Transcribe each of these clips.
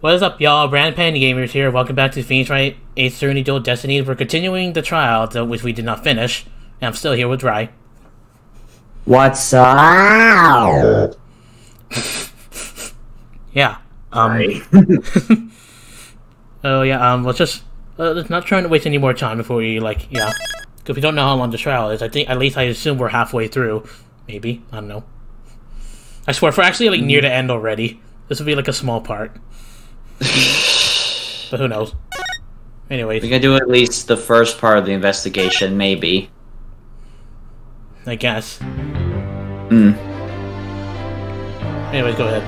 What is up, y'all? Brand Pandy Gamers here. Welcome back to Phoenix Wright 830 Dual Destinies. We're continuing the trial, which we did not finish. And I'm still here with Wright. What's up? Yeah. Oh yeah. Let's not trying to waste any more time before we because we don't know how long the trial is. I assume we're halfway through. Maybe, I don't know. I swear, if we're actually near the end already, this will be a small part. But who knows? Anyways, We can do at least the first part of the investigation, maybe. I guess. Hmm. Anyways, go ahead.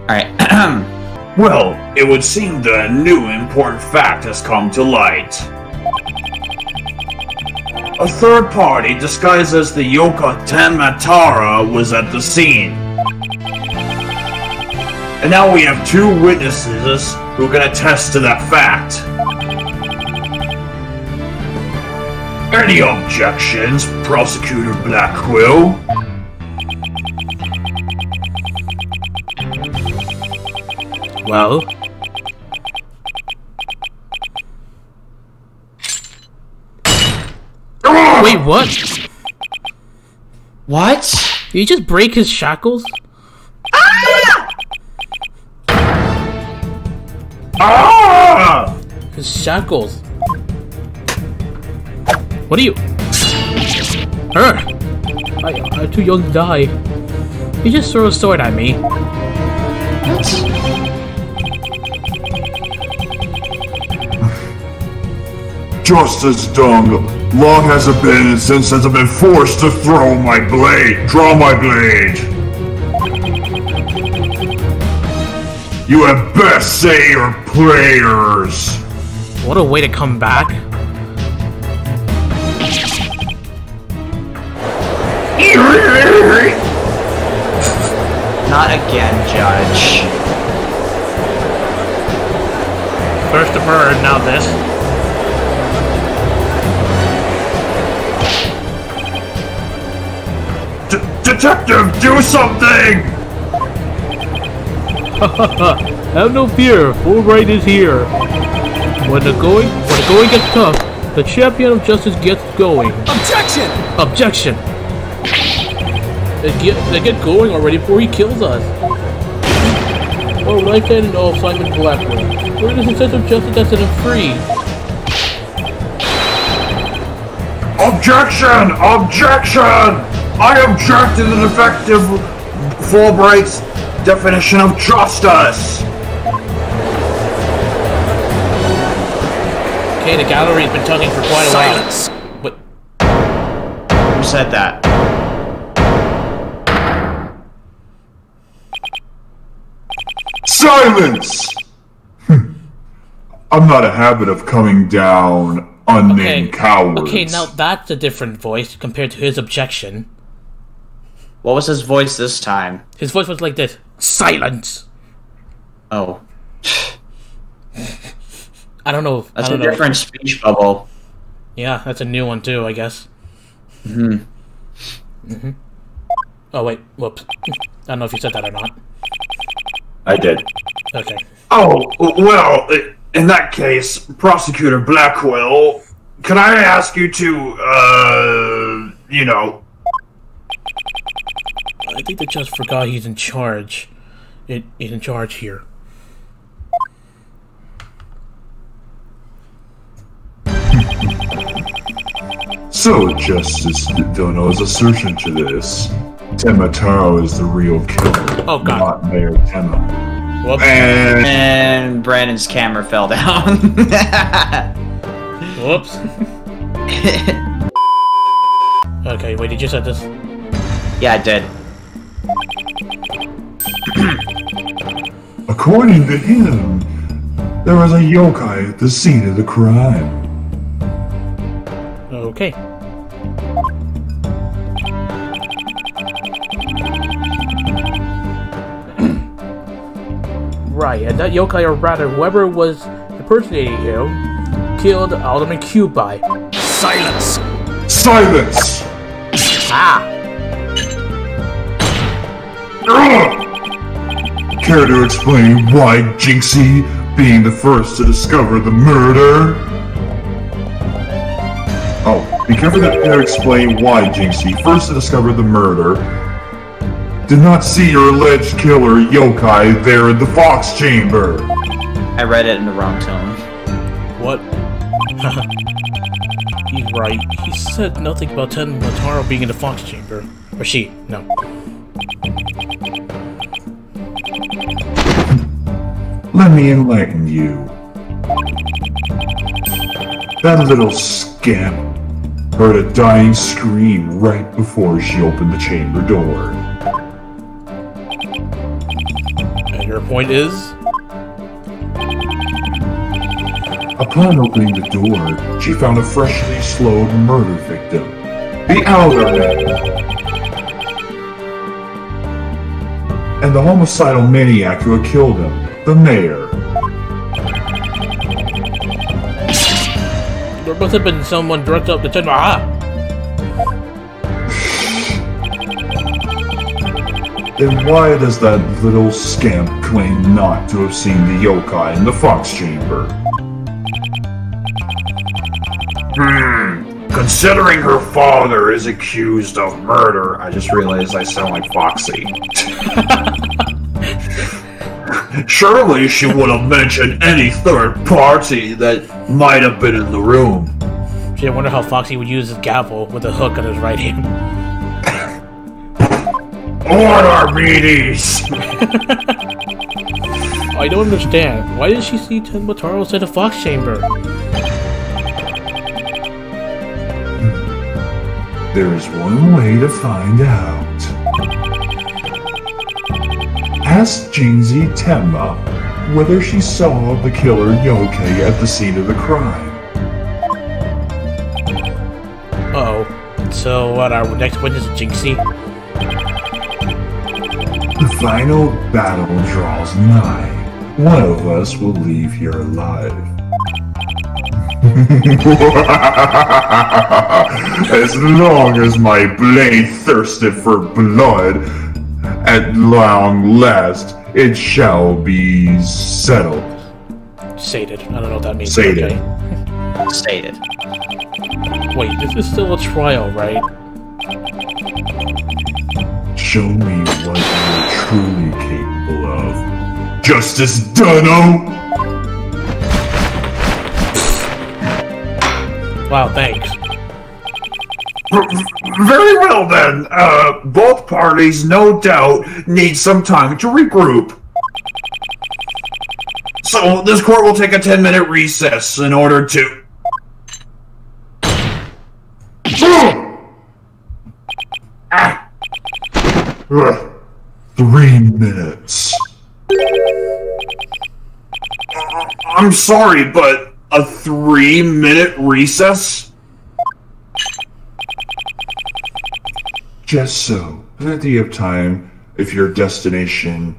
Alright. Well, it would seem that a new important fact has come to light. A third party disguised as the Yoka Tenmatara was at the scene. And now we have two witnesses who can attest to that fact. Any objections, Prosecutor Blackquill? Well, wait, what? What? Did you just break his shackles? Ah! His shackles. What are you? I'm too young to die. He just threw a sword at me. Justice dung. Long has it been since I've been forced to draw my blade. You had best say your prayers. What a way to come back. Not again, Judge. First a bird, now this. Detective, do something! Have no fear, Wright is here. When the going gets tough, the champion of justice gets going. Objection! Objection! They get going already before he kills us. Oh, Wright and all Simon Blackwell. Where does the sense of justice that set him free? Objection! Objection! I object to the defective Fulbright's definition of justice! Okay, the gallery's been talking for quite a while. Silence! What? Who said that? Silence! I'm not a habit of coming down unnamed cowards. Okay, now that's a different voice compared to his objection. What was his voice this time? His voice was like this. Silence! Oh. I don't know. That's a different speech bubble. Yeah, that's a new one too, I guess. Oh wait, whoops. I don't know if you said that or not. I did. Okay. Oh, well, in that case, Prosecutor Blackwell, can I ask you to, I think they just forgot he's in charge. He's in charge here. So, Justice Dono's assertion to this, Temataro is the real killer, Oh, God. not Mayor Tema. Whoops. And Brandon's camera fell down. Whoops. Okay, wait, did you say this? Yeah, I did. According to him, there was a yokai at the scene of the crime. Okay. Right, and that yokai, or rather, whoever was impersonating him, killed Alderman Cubai. Silence! Silence! Ah! Care to explain why Jinxie, being the first to discover the murder? Oh, be careful to explain why Jinxie, first to discover the murder, did not see your alleged killer, Yokai, there in the Fox Chamber. I read it in the wrong tone. What? He's right. He said nothing about Ten Mataro being in the Fox Chamber. Or she, no. Let me enlighten you. That little scamp heard a dying scream right before she opened the chamber door. And your point is? Upon opening the door, she found a freshly slowed murder victim, the Alderman, and the homicidal maniac who had killed him, the mayor. There must have been someone dressed up to Ten Then why does that little scamp claim not to have seen the yokai in the Fox Chamber? Considering her father is accused of murder, I just realized I sound like Foxy. Surely she would have mentioned any third party that might have been in the room. Gee, I wonder how Foxy would use his gavel with a hook on his right hand. What are meaties? I don't understand. Why did she see Ten Mataro in the Fox Chamber? There is one way to find out. Ask Jinxie Tenma whether she saw the killer Yokai at the scene of the crime. Uh-oh. So what, our next witness is Jinxie? The final battle draws nigh. One of us will leave here alive. As long as my blade thirsted for blood, at long last, it shall be settled. Sated. I don't know what that means. Sated. Okay. Stated. Wait, this is still a trial, right? Show me what you're truly capable of. Justice Dunno! Wow, thanks. Very well then. Both parties, no doubt, need some time to regroup. So, this court will take a 10-minute recess in order to... 3 minutes. I'm sorry, but a 3-minute recess? Just so. Plenty of time if your destination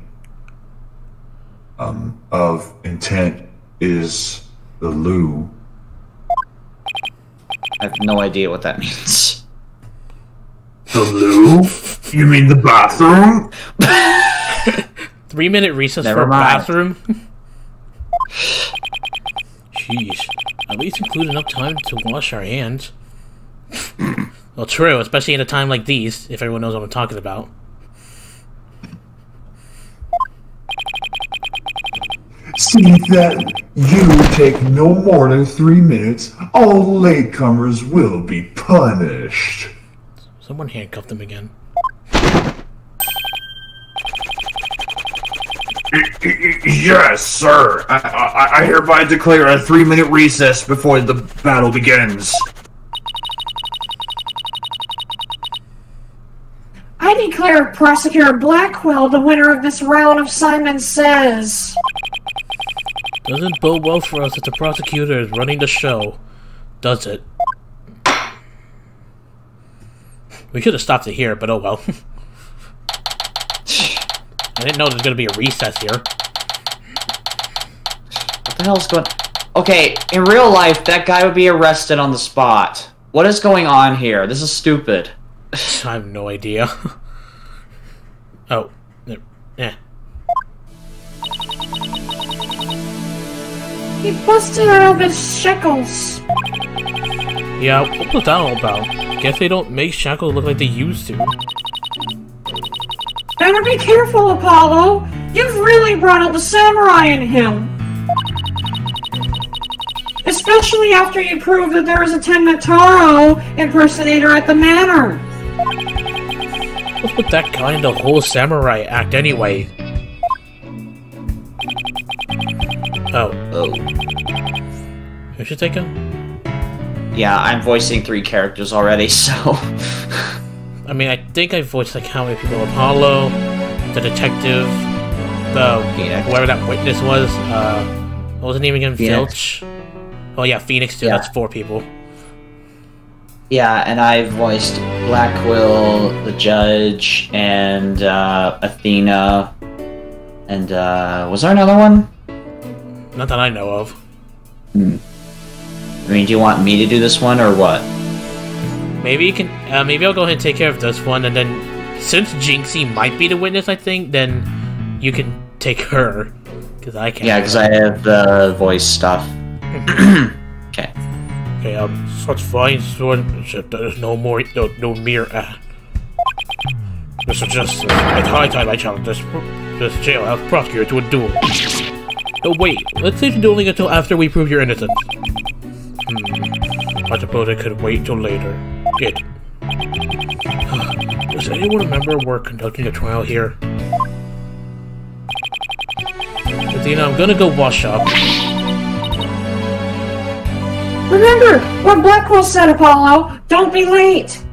of intent is the loo. I have no idea what that means. The loo? You mean the bathroom? 3-minute recess Never for a mind. bathroom? Jeez. At least include enough time to wash our hands. Well, true, especially in a time like these, if everyone knows what I'm talking about. See that you take no more than 3 minutes, all latecomers will be punished. Someone handcuffed them again. Yes, sir. I hereby declare a 3-minute recess before the battle begins. I declare Prosecutor Blackwell the winner of this round of Simon Says. Doesn't bode well for us that the prosecutor is running the show, does it? We should have stopped it here, but oh well. I didn't know there was going to be a recess here. What the hell's going... Okay, in real life, that guy would be arrested on the spot. What is going on here? This is stupid. I have no idea. Oh. Eh. He busted out of his shackles. Yeah, what was that all about? Guess they don't make Shackles look like they used to. Better be careful, Apollo. You've really brought out the samurai in him. Especially after you proved that there was a Taro impersonator at the manor. What's with that guy in the whole samurai act anyway? Oh. Who should take him? Yeah, I'm voicing 3 characters already, so... I mean, I think I voiced like how many people? Apollo, the detective, the Phoenix. whoever that witness was. What was the name again? Phoenix. Filch. Oh yeah, Phoenix too. Yeah. That's 4 people. Yeah, and I voiced Black Quill, the judge, and Athena, and was there another one? Not that I know of. I mean, do you want me to do this one or what? Maybe you can. Maybe I'll go ahead and take care of this one, and then since Jinxie might be the witness, I think, then you can take her because I can't. Yeah, because I have the voice stuff. Okay. Okay. Such fine swordsmanship. There's no mere. This suggests it's high time I challenge this jailhouse prosecutor to a duel. Oh wait, let's save the dueling until after we prove your innocence. I suppose I could wait till later. Does anyone remember we're conducting a trial here? Athena, I'm gonna go wash up. Remember what Blackwell said, Apollo. Don't be late.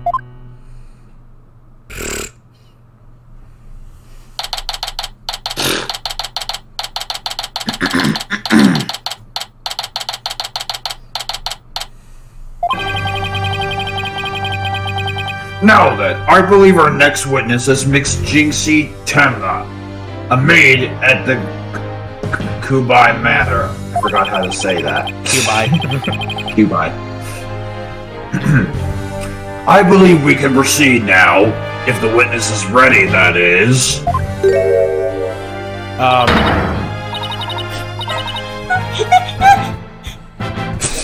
Now then, I believe our next witness is Miss Jinxie Temna, a maid at the Kubai Manor. I forgot how to say that. Kubai. Kubai. I believe we can proceed now, if the witness is ready, that is.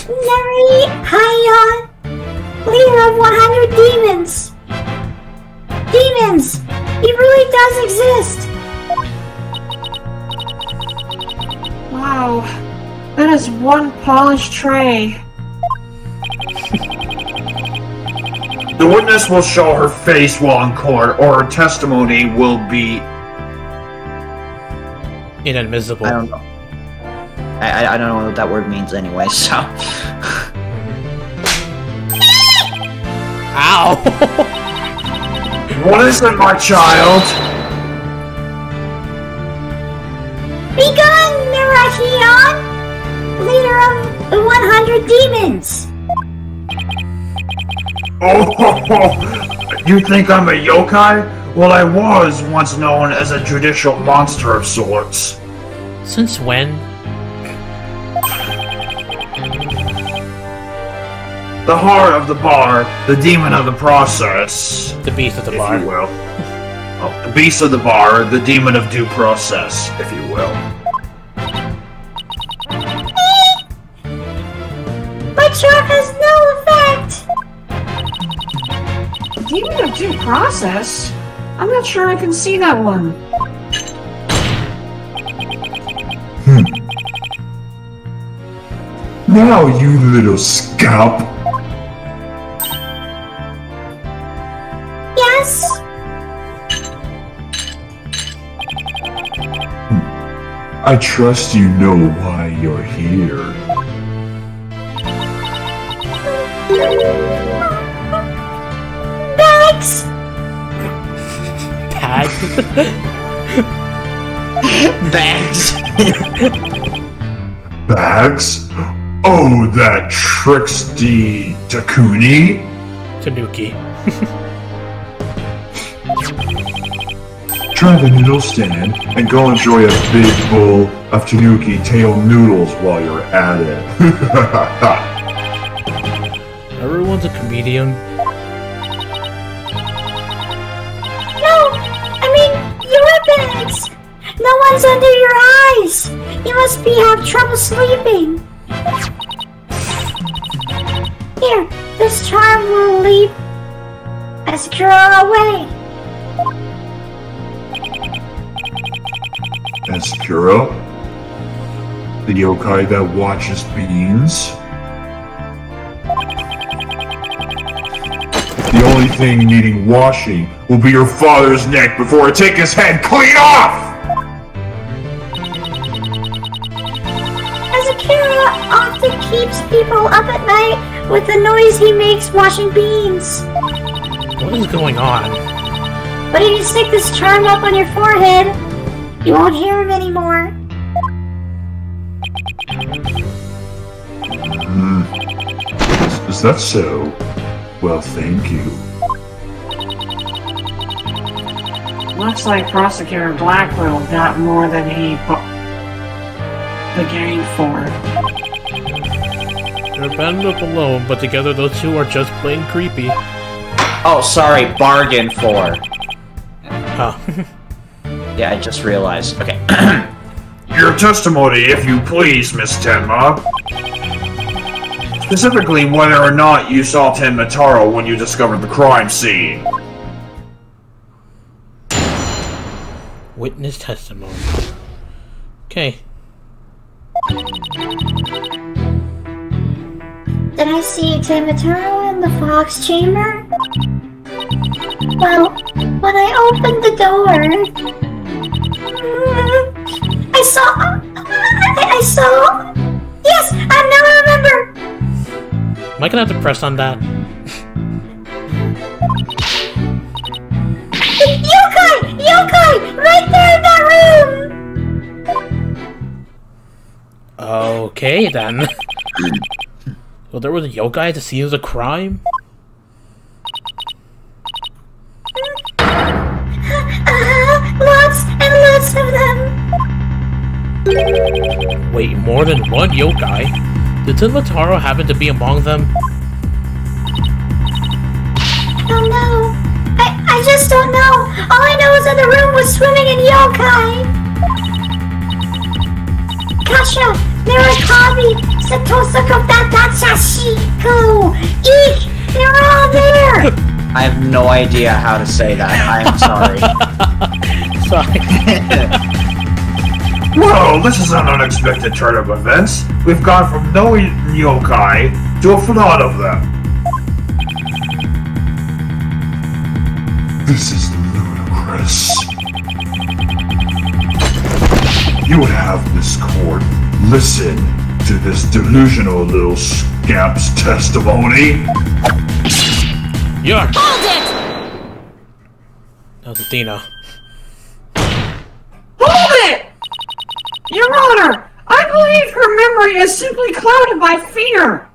Larry, leader of 100 demons! Demons! He really does exist! Wow, that is one polished tray. The witness will show her face while in court, or her testimony will be... Inadmissible. I don't know. I don't know what that word means anyway, so... Ow! What is it, my child? Be gone, Narahion! Leader of the 100 demons! Oh, you think I'm a yokai? Well, I was once known as a judicial monster of sorts. Since when? The heart of the bar, the demon of the process. The beast of the if bar. you will. Oh, the beast of the bar, the demon of due process, if you will. But chalk has no effect! Demon of due process? I'm not sure I can see that one. Now, you little scalp. Yes? I trust you know why you're here. Bags! Tags? Bags! Bags? Oh, that tricksty Takuni? Tanuki. Try the noodle stand and go enjoy a big bowl of Tanuki tail noodles while you're at it. Everyone's a comedian. No! I mean, your bags! No one's under your eyes! You must have trouble sleeping. Here, this charm will lead Asakura away. Asakura? The yokai that watches beans? The only thing needing washing will be your father's neck before I take his head clean off! Asakura often keeps people up at night with the noise he makes washing beans. What is going on? But if you stick this charm up on your forehead, you won't hear him anymore. Is that so? Well, thank you. Looks like Prosecutor Blackwell got more than he bargained for. They're band up alone, but together those two are just plain creepy. Oh, sorry, bargain for. Oh. Yeah, I just realized. Okay. Your testimony, if you please, Miss Tenma. Specifically, whether or not you saw Tenma Taro when you discovered the crime scene. Witness testimony. Okay. Did I see Timitaro in the fox chamber? Well, when I opened the door, I saw. Yes, I now remember. Am I gonna have to press on that? Yokai! Right there in that room! Okay, then. Well, there was a yokai at the scene of the crime? Lots and lots of them! Wait, more than one yokai? Did Timitaro happen to be among them? Oh no! I just don't know! All I know is that the room was swimming in yokai! Kasha! Narakabi! Satosaka Tatachashiko! Eek! They're all there! I have no idea how to say that. I am sorry. Sorry. Whoa, this is an unexpected turn of events. We've gone from no yokai to a flood of them. This is ludicrous. You would have this court listen to this delusional little scamp's testimony? Yuck! Hold it! That was Athena. Hold it! Your Honor, I believe her memory is simply clouded by fear.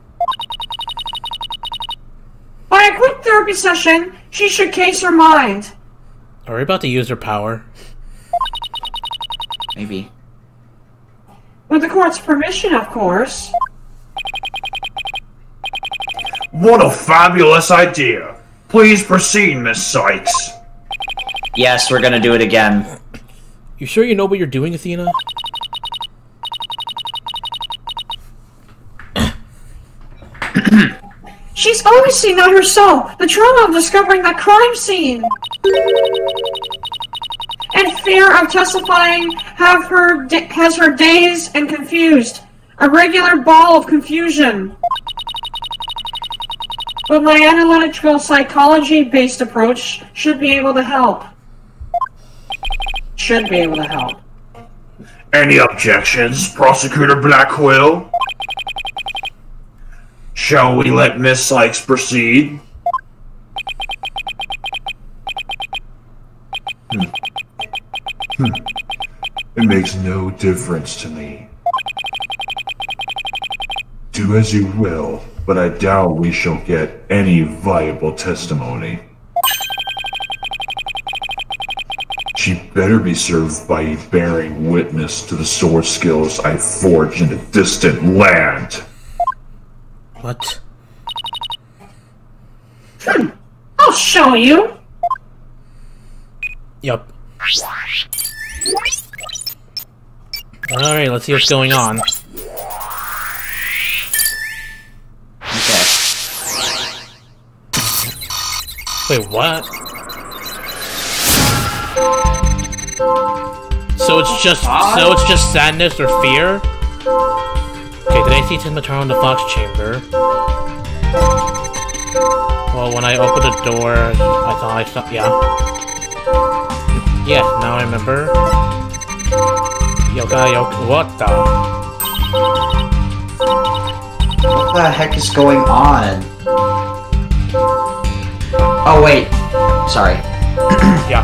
By a quick therapy session, she should case her mind. Are we about to use her power? Maybe. With the court's permission, of course. What a fabulous idea! Please proceed, Miss Sykes. Yes, we're gonna do it again. You sure you know what you're doing, Athena? She's always seen that herself, the trauma of discovering that crime scene. And fear of testifying has her dazed and confused. A regular ball of confusion. But my analytical psychology-based approach should be able to help. Should be able to help. Any objections, Prosecutor Blackwell? Shall we let Miss Sykes proceed? It makes no difference to me. Do as you will, but I doubt we shall get any viable testimony. She better be served by bearing witness to the sword skills I forged in a distant land. What? I'll show you. Yup. Alright, let's see what's going on. Okay. Wait, what? So it's just sadness or fear? Okay, did I see Timba turn on the Fox chamber? Well, when I opened the door, I thought I saw. Yeah. Yes, now I remember. Yoka, what the? What the heck is going on? Oh wait, sorry. Yeah.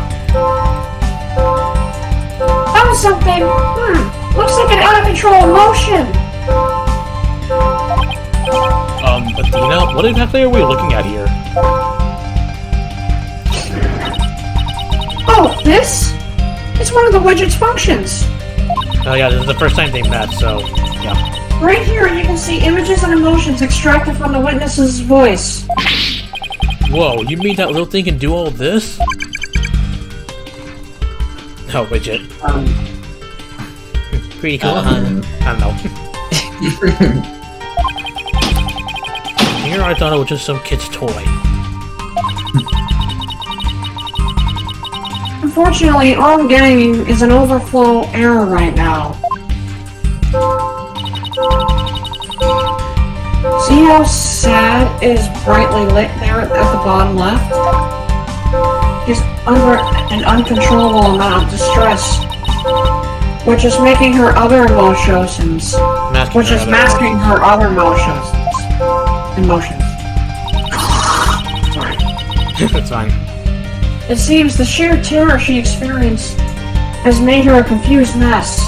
Found something! Looks like an out-of-control emotion! Athena, what exactly are we looking at here? Oh, this? It's one of the widget's functions. Oh yeah, this is the first time they met, so, yeah. Right here, you can see images and emotions extracted from the witness's voice. Whoa, you mean that little thing can do all this? Oh, widget. Pretty cool, huh? I don't know. Here I thought it was just some kid's toy. Unfortunately, all I'm getting is an overflow error right now. See how sad is brightly lit there at the bottom left? She's under an uncontrollable amount of distress, which is making her other emotions, masking her other emotions. Sorry. It's fine. It seems the sheer terror she experienced has made her a confused mess.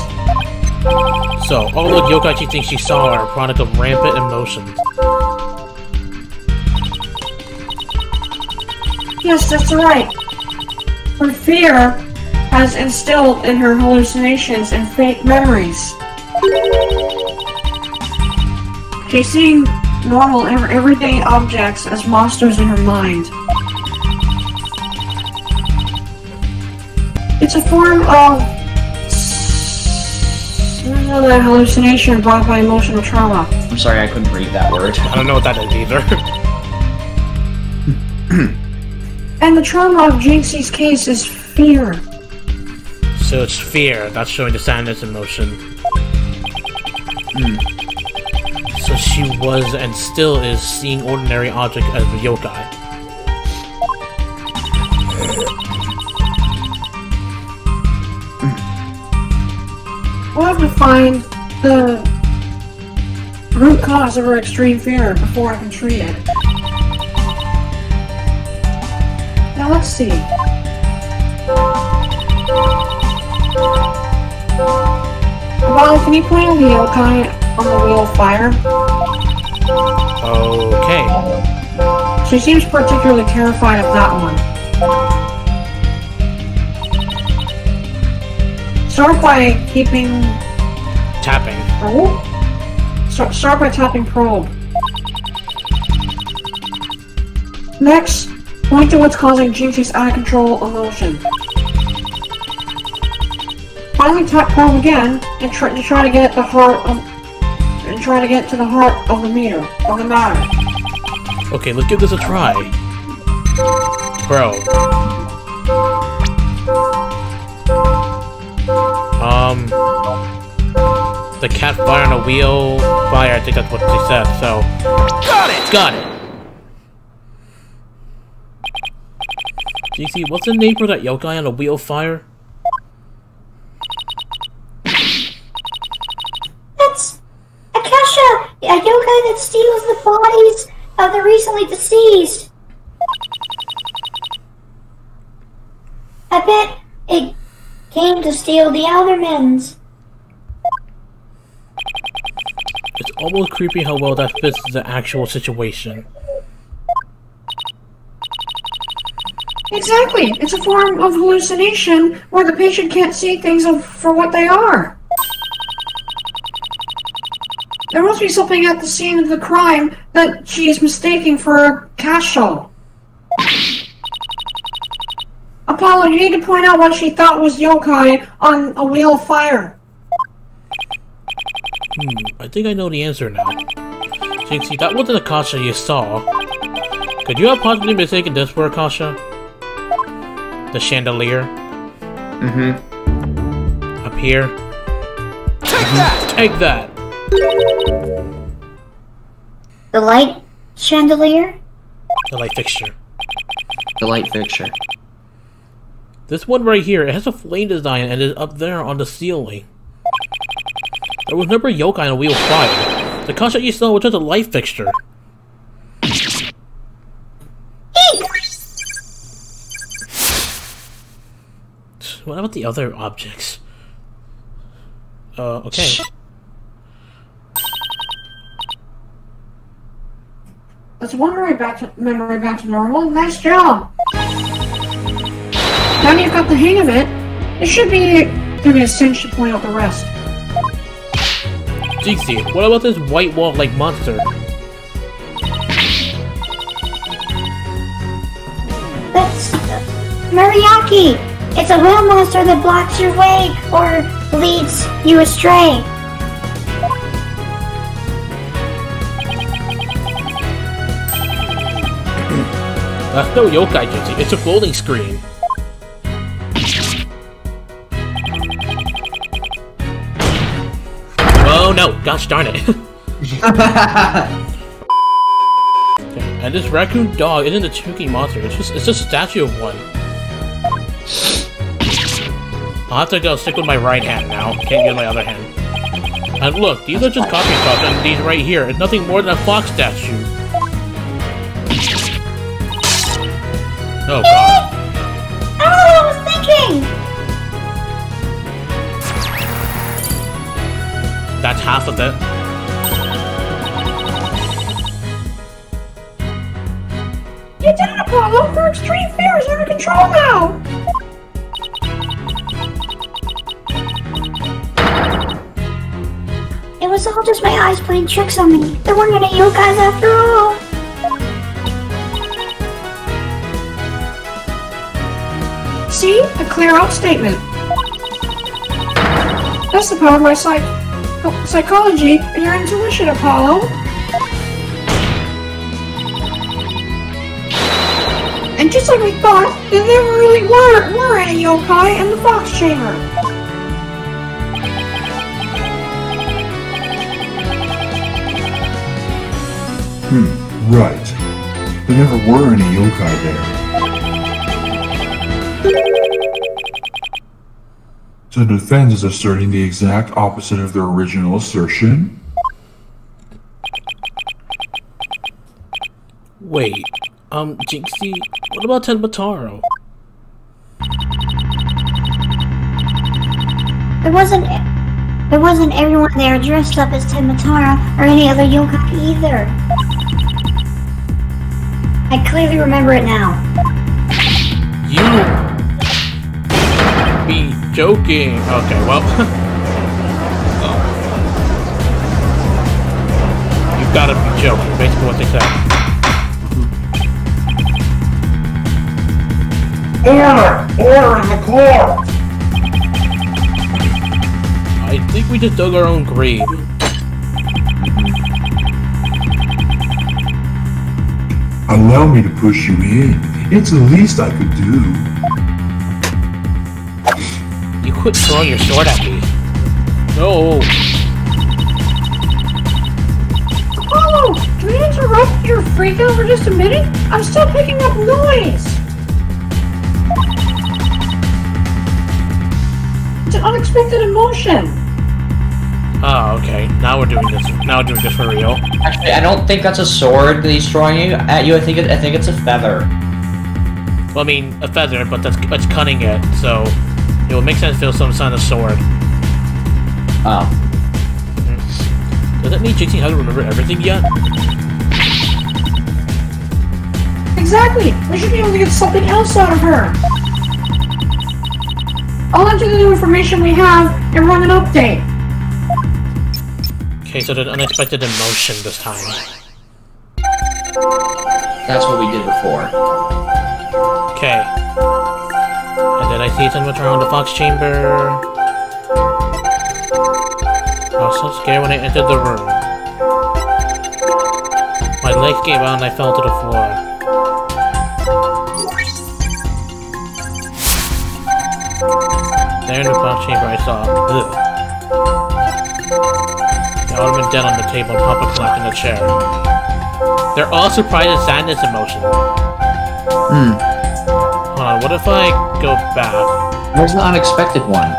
So, all the yokai she thinks she saw are a product of rampant emotions. Yes, that's right. Her fear has instilled in her hallucinations and fake memories. She's seeing normal, everyday objects as monsters in her mind. It's a form of hallucination brought by emotional trauma. I'm sorry, I couldn't read that word. I don't know what that is either. And the trauma of Jinxie's case is fear. So it's fear that's showing the sadness emotion. So she was and still is seeing ordinary objects as a yokai. We'll have to find the root cause of her extreme fear before I can treat it. Now let's see. Violet, can you point on the yokai on the wheel of fire? Okay. She seems particularly terrified of that one. Start by keeping... Tapping. Oh? Start by tapping probe. Next, point to what's causing Jinxie's out-of-control emotion. Finally tap probe again, and try to get at the heart of... and try to get to the heart of the matter. Okay, let's give this a try. Probe. The cat fire on a wheel fire, I think that's what they said, so... Got it! Got it! GC, what's the name for that yokai on a wheel fire? That's Akasha, a yokai that steals the bodies of the recently deceased. I bet it came to steal the Aldermans. It's almost creepy how well that fits the actual situation. Exactly! It's a form of hallucination where the patient can't see things for what they are. There must be something at the scene of the crime that she is mistaking for a cash show. Apollo, you need to point out what she thought was yokai on a wheel of fire. I think I know the answer now. Jinxie, that wasn't Akasha you saw. Could you have possibly mistaken this for Akasha? The chandelier? Up here? Take that! Take that! The light chandelier? The light fixture. The light fixture. This one right here, it has a flame design and is up there on the ceiling. There was never a yokai on a wheel of fire. The Akasha you saw was just a light fixture. What about the other objects? Okay. Let's memory back to normal. Nice job. Now you've got the hang of it, it should be a cinch to point out the rest. Jinxie, what about this white wall-like monster? That's Mariaki! It's a whale monster that blocks your way or leads you astray. That's no yokai, Jinxie. It's a folding screen. Oh no! Gosh darn it! Okay, and this raccoon dog isn't a chunky monster. It's just a statue of one. I'll have to go stick with my right hand now. Can't use my other hand. And look, these are just copy cups, and these right here is nothing more than a fox statue. Oh god. I don't know what I was thinking! That's half of it. You did it, Apollo! Her extreme fear is under control now! It was all just my eyes playing tricks on me. There weren't any yokais after all. See? A clear out statement. That's the power of my psychology and your intuition, Apollo. And just like we thought, there never really were any yokai in the Fox Chamber. Right. There never were any yokai there. So the defense is asserting the exact opposite of their original assertion? Wait, Jinxie, what about Tenmataro? There wasn't everyone there dressed up as Tenmatara or any other yokai either. I clearly remember it now. You be joking. Okay, well. You've gotta be joking, basically what they said. Order! Order in the court! I think we just dug our own grave. Allow me to push you in. It's the least I could do. You quit throwing your sword at me. No. Apollo, can we interrupt your freak out for just a minute? I'm still picking up noise. It's an unexpected emotion. Oh, okay. Now we're doing this. Now we're doing this for real. Actually, I don't think that's a sword that he's throwing at you. I think it's a feather. Well, I mean, a feather, but that's cutting it, so it would make sense if it was some kind of sword. Oh. Does that mean Jinxie hasn't remembered everything yet? Exactly. We should be able to get something else out of her. I'll enter the new information we have and run an update. Okay, so there's unexpected emotion this time. That's what we did before. Okay. And then I see someone around the Fox Chamber. was so scared when I entered the room. My legs gave out and I fell to the floor. There in the box chamber I saw. Ugh. The ottoman dead on the table and Papa collapsed in the chair. They're all surprised at sadness emotion. Hold on, what if I go back? Where's the unexpected one?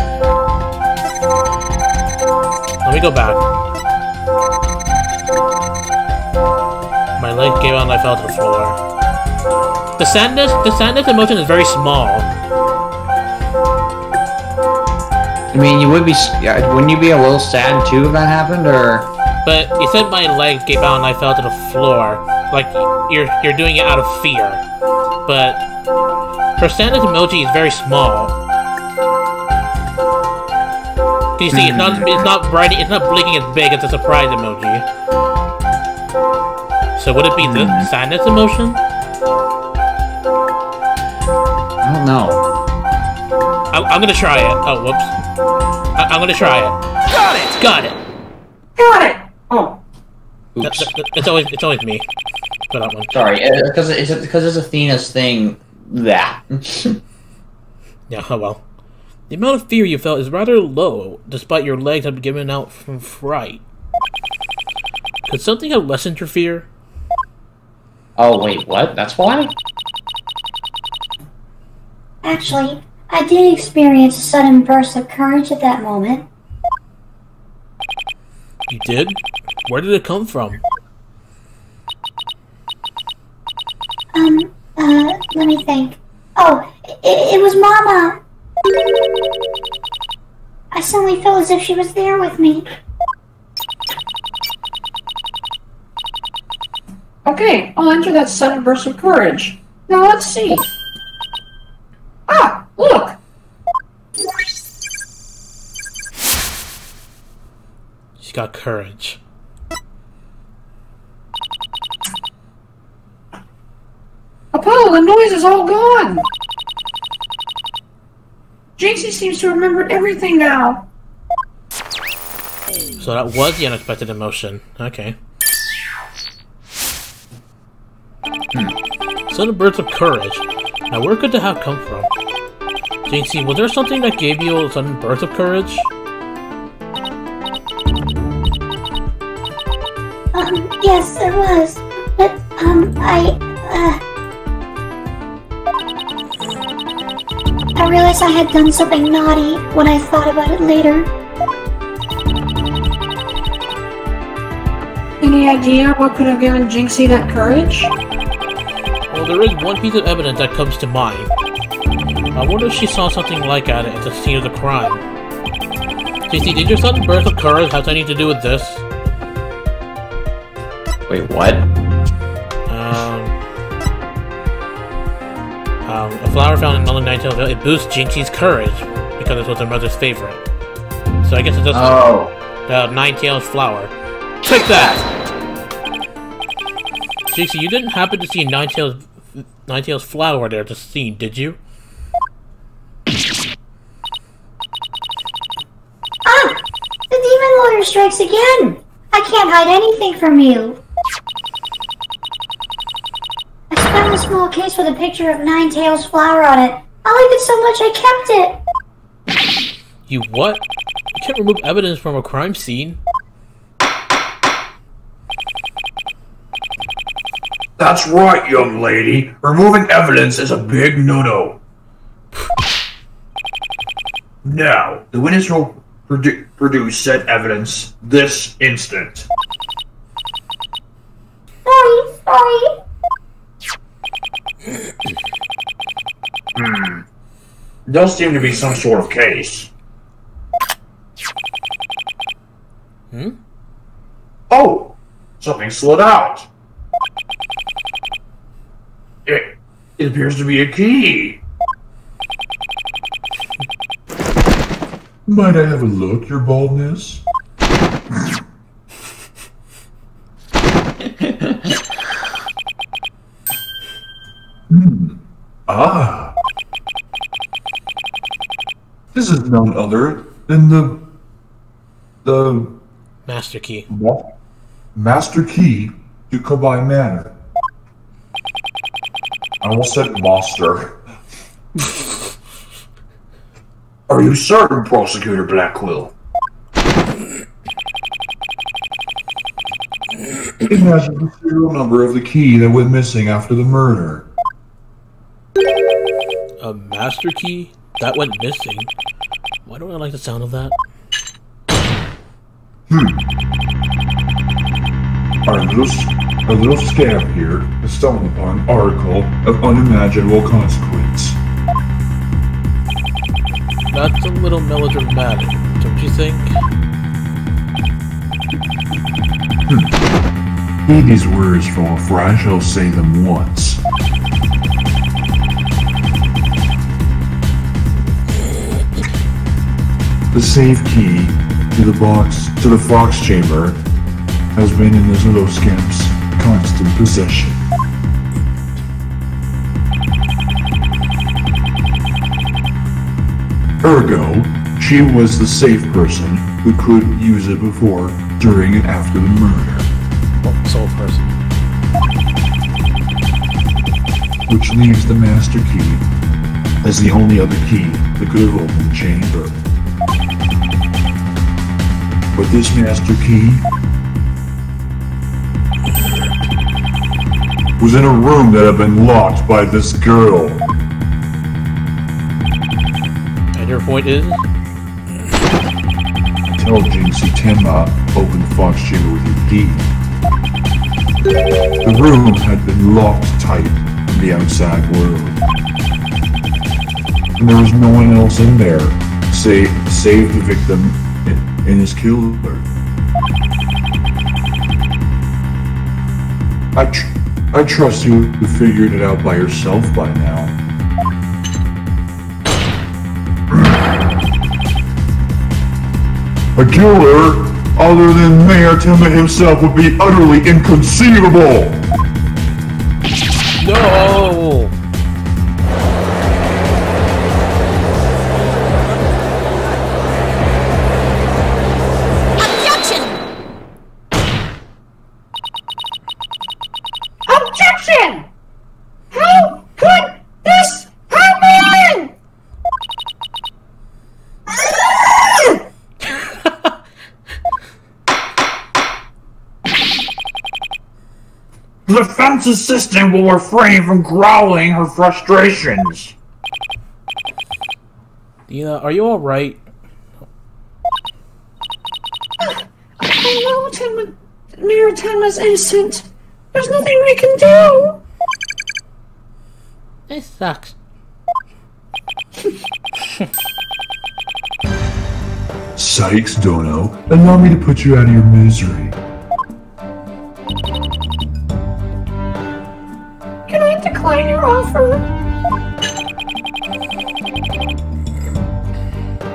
Let me go back. My leg gave out and I fell to the floor. The sadness emotion is very small. I mean, you would be. Wouldn't you be a little sad too if that happened, or? But you said my leg gave out and I fell to the floor. Like you're doing it out of fear. But her sadness emoji is very small. Can you see? It's not bright. It's not blinking as big as a surprise emoji. So would it be the sadness emotion? I don't know. I'm gonna try it. Oh, whoops. I'm gonna try it. Got it! Got it! Got it! Oh. Oops. It's always me for that one. Sorry, because it's Athena's thing. That. Yeah, oh well. The amount of fear you felt is rather low, despite your legs have given out from fright. Could something have lessened your fear? Oh wait, what? That's why? Actually, I did experience a sudden burst of courage at that moment. You did? Where did it come from? Let me think. Oh, it was Mama! I suddenly felt as if she was there with me. Okay, I'll enter that sudden burst of courage. Now let's see. Ah, look! She's got courage. Apollo, the noise is all gone! Jinxie seems to have remembered everything now. So that was the unexpected emotion. Okay. Sudden bursts of courage. Now where could that have come from? Jinxie, was there something that gave you a sudden burst of courage? Yes, there was. But, I realized I had done something naughty when I thought about it later. Any idea what could have given Jinxie that courage? Well, there is one piece of evidence that comes to mind. I wonder if she saw something like it at the scene of the crime. JC, did your sudden burst of courage have anything to do with this? Wait, what? A flower found in Melon Ninetales, it boosts Jinxie's courage because it was her mother's favorite. So I guess it does. Oh. The Ninetales flower. Take that! Jinxie, you didn't happen to see Ninetales flower there at the scene, did you? Ah! The demon lawyer strikes again! I can't hide anything from you! I found a small case with a picture of Ninetales flower on it. I liked it so much I kept it! You what? You can't remove evidence from a crime scene. That's right, young lady. Removing evidence is a big no-no. Now, the witness will produce said evidence this instant. Sorry. Does seem to be some sort of case. Oh! Something slid out. It appears to be a key. Might I have a look, your baldness? Ah. This is none other than the Master key. Master key to Kubai Manor. I almost said master. Are you certain, Prosecutor Blackquill? Imagine the serial number of the key that went missing after the murder. A master key? That went missing? Why don't I like the sound of that? Our little scam here has stumbled upon an article of unimaginable consequence. That's a little melodramatic, don't you think? Heed these words, for I shall say them once. The safe key to the Fox Chamber has been in this little scamp's constant possession. Ergo, she was the safe person who could use it before, during, and after the murder. Well, sole person. Which leaves the master key as the only other key that could have opened the chamber. But this master key was in a room that had been locked by this girl. And your point is? Tell Jinxie Tenma open the Fox Chamber with your key. The room had been locked tight from the outside world. And there was no one else in there, save the victim and his killer. I trust you have figured it out by yourself by now. A killer other than Mayor Tenma himself would be utterly inconceivable! No! Objection! How could this happen? The defense assistant will refrain from growling her frustrations. Dina, are you alright? I know Mayor Tenma's innocent. There's nothing we can do. This sucks. Sykes, Dono, allow me to put you out of your misery. Can I decline your offer?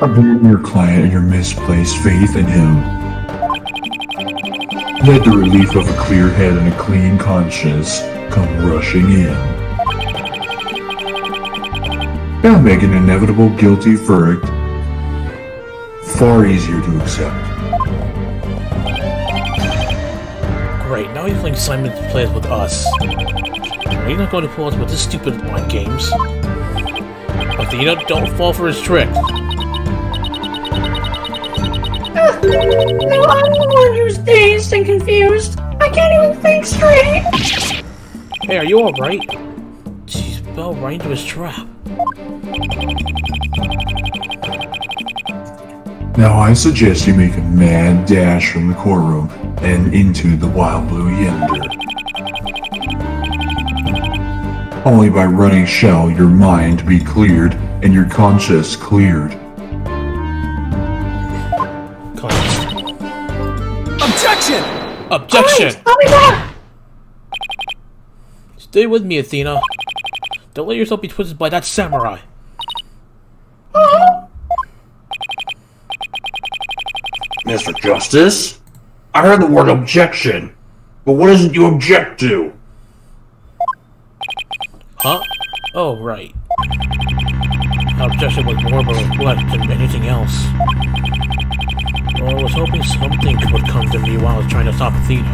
I blame your client and your misplaced faith in him. Let the relief of a clear head and a clean conscience come rushing in. That'll make an inevitable guilty verdict far easier to accept. Great, now you're playing Simon Plays with us. Are you not going to pull us with this stupid mind games? But Dina, don't fall for his trick. No, I'm the one who's dazed and confused. I can't even think straight. Hey, are you alright? Jeez, fell right into his trap. Now I suggest you make a mad dash from the courtroom and into the wild blue yonder. Only by running shall your mind be cleared and your conscience cleared. Objection! Objection! Right, I'll be back. Stay with me, Athena. Don't let yourself be twisted by that samurai. Mr. Justice? I heard the word objection, but what is it you object to? Huh? Oh, right. Objection was more of a reflect than anything else. Well, I was hoping hoping something would come to me while I was trying to stop Athena.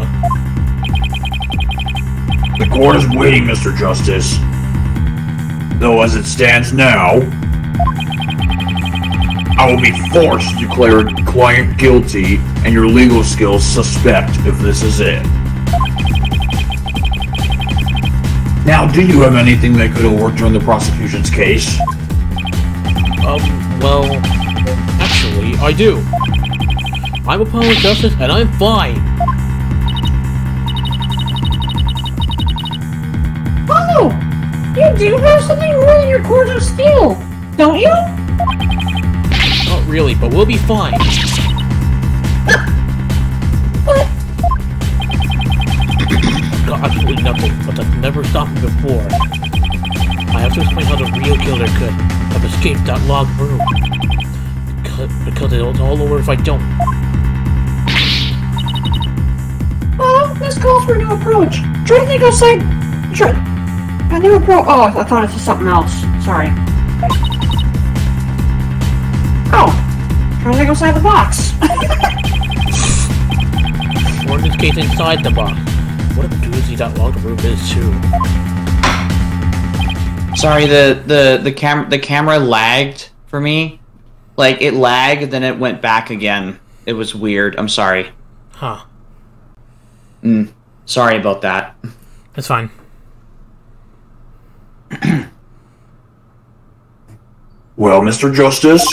The court is waiting, Mr. Justice. Though as it stands now, I will be forced to declare a client guilty and your legal skills suspect if this is it. Now, do you have anything that could have worked during the prosecution's case? Well, actually, I do. I'm a public justice and I'm fine. Oh! You do have something more than your cords of steel, don't you? Not really, but we'll be fine. What? Got absolutely nothing, but that's never stopped me before. I have to explain how the real killer could have escaped that locked room. Because it's all over if I don't. Well, this calls for a new approach. Try to think outside. A new approach. Oh, I thought it was something else. Sorry. Oh, try to think outside the box. Or in this case, inside the box. What a doozy that locked room is, too. Sorry, the camera lagged for me. Like, it lagged, then it went back again. It was weird. I'm sorry. Huh. Sorry about that. That's fine. Well, Mr. Justice,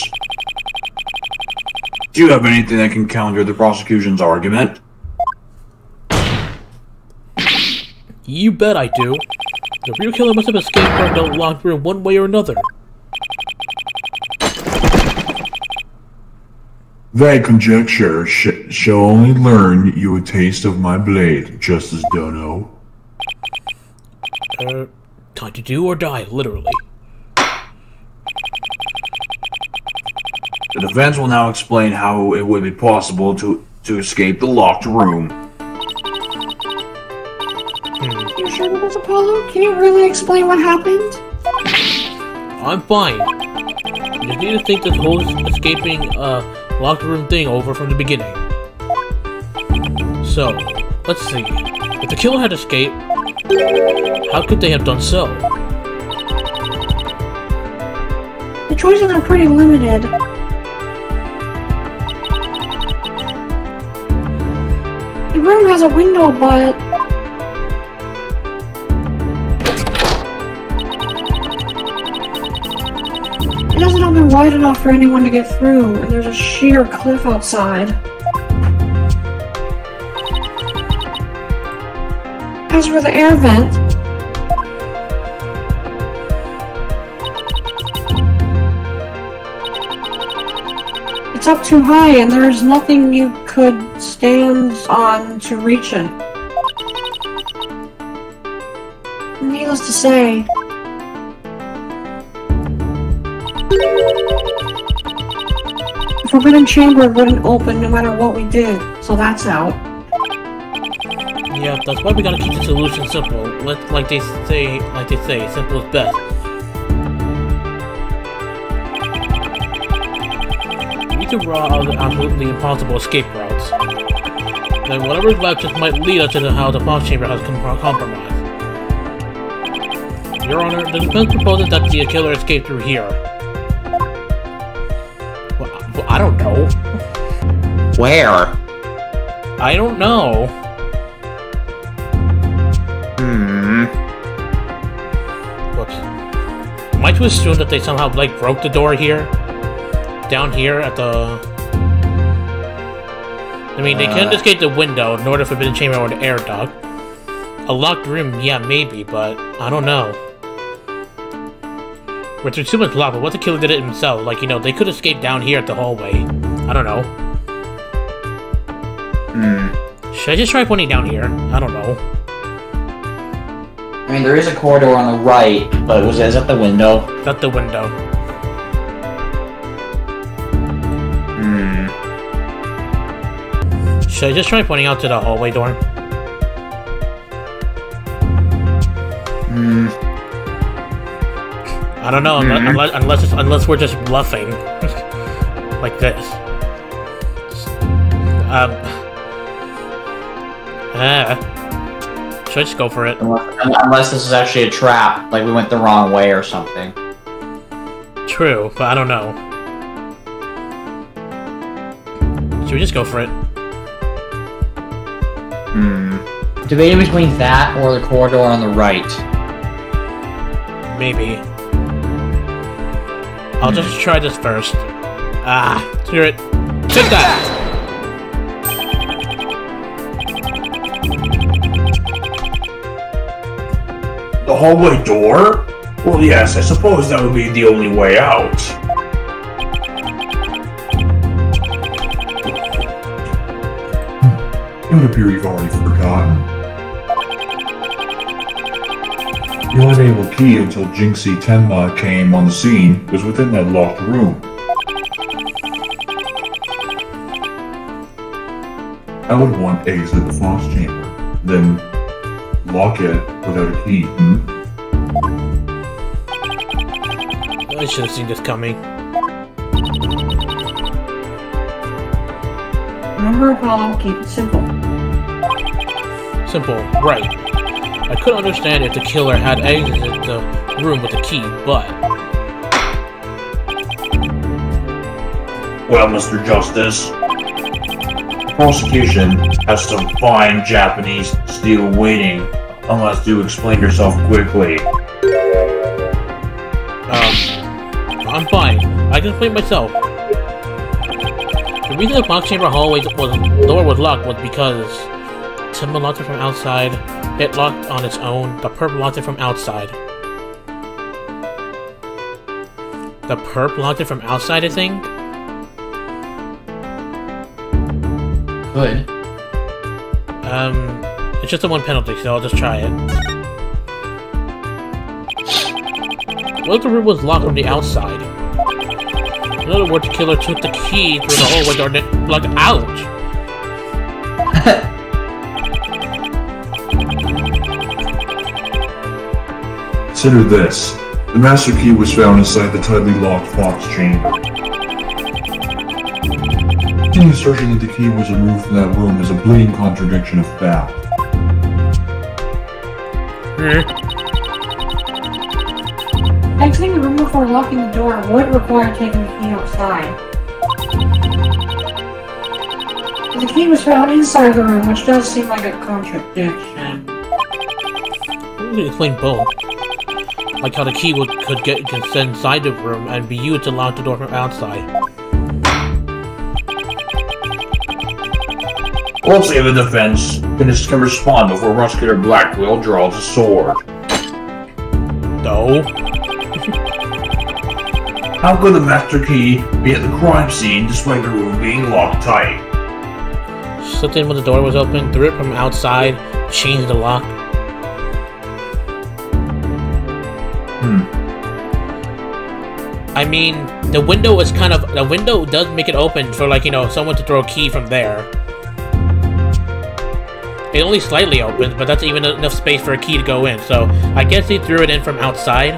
do you have anything that can counter the prosecution's argument? You bet I do. The real killer must have escaped from the locked room one way or another. That conjecture shall only learn you a taste of my blade, Justice Dono. Time to do or die, literally. The defense will now explain how it would be possible to escape the locked room. You sure that was Apollo? Can you really explain what happened? I'm fine. You need to think this whole escaping, locked room thing over from the beginning. So, let's see. If the killer had escaped, how could they have done so? The choices are pretty limited. The room has a window, but... it doesn't open wide enough for anyone to get through, and there's a sheer cliff outside. As for the air vent, it's up too high and there's nothing you could stand on to reach it. Needless to say, the Forbidden Chamber wouldn't open no matter what we did, so that's out. Yeah, that's why we gotta keep the solution simple. Like they say, simple is best. We need to draw out the absolutely impossible escape routes. Then whatever's left just might lead us into how the Fox Chamber has compromised. Your Honor, the defense proposes that the killer escaped through here. Well, I don't know. Where? I don't know. Whoops. Am I to assume that they somehow, like, broke the door here? Down here at the... I mean, they couldn't escape the window, nor the Forbidden Chamber or the air duct. A locked room, yeah, maybe, but I don't know. Which is too much block, but what the killer did it himself? Like, you know, they could escape down here at the hallway. I don't know. Should I just try pointing down here? I don't know. I mean, there is a corridor on the right, but is that the window? That's the window. Should I just try pointing out to the hallway door? I don't know, unless we're just bluffing. Like this. Should I just go for it? Unless this is actually a trap, like we went the wrong way or something. True, but I don't know. Should we just go for it? Debating between that or the corridor on the right. Maybe. I'll just try this first. Screw it. Take that! The hallway door? Well, yes, I suppose that would be the only way out. It would appear you've already forgotten. The unavailable key until Jinxie Tenma came on the scene was within that locked room. I would want to exit the Fox Chamber, then lock it without a key, I should have seen this coming. Remember how keep it simple. Simple, right. I could understand if the killer had exited the room with the key, but... Well, Mr. Justice, the prosecution has some fine Japanese steel waiting, unless you explain yourself quickly. I'm fine. I can explain myself. The reason the box chamber hallway door was locked was because Timba locked it from outside, it locked on its own, the perp locked it from outside. The perp locked it from outside, I think? Good. It's just a one penalty, so I'll just try it. What if the room was locked from the outside? In other words, the killer took the key through the hallway door and it plugged out. Consider this. The master key was found inside the tightly locked Fox Chamber. Any assertion that the key was removed from that room is a blatant contradiction of fact. Exiting the room before locking the door would require taking the key outside. But the key was found inside the room, which does seem like a contradiction. Let me explain both. Like how the key could get inside the room and be used to lock the door from outside. Let's say the defense can respond before Prosecutor Blackwell draws a sword. No. How could the master key be at the crime scene despite the room being locked tight? Slipped in when the door was open, threw it from outside, changed the lock. I mean, the window is kind of... The window does make it open for, like, you know, someone to throw a key from there. It only slightly opens, but that's even enough space for a key to go in, so I guess he threw it in from outside.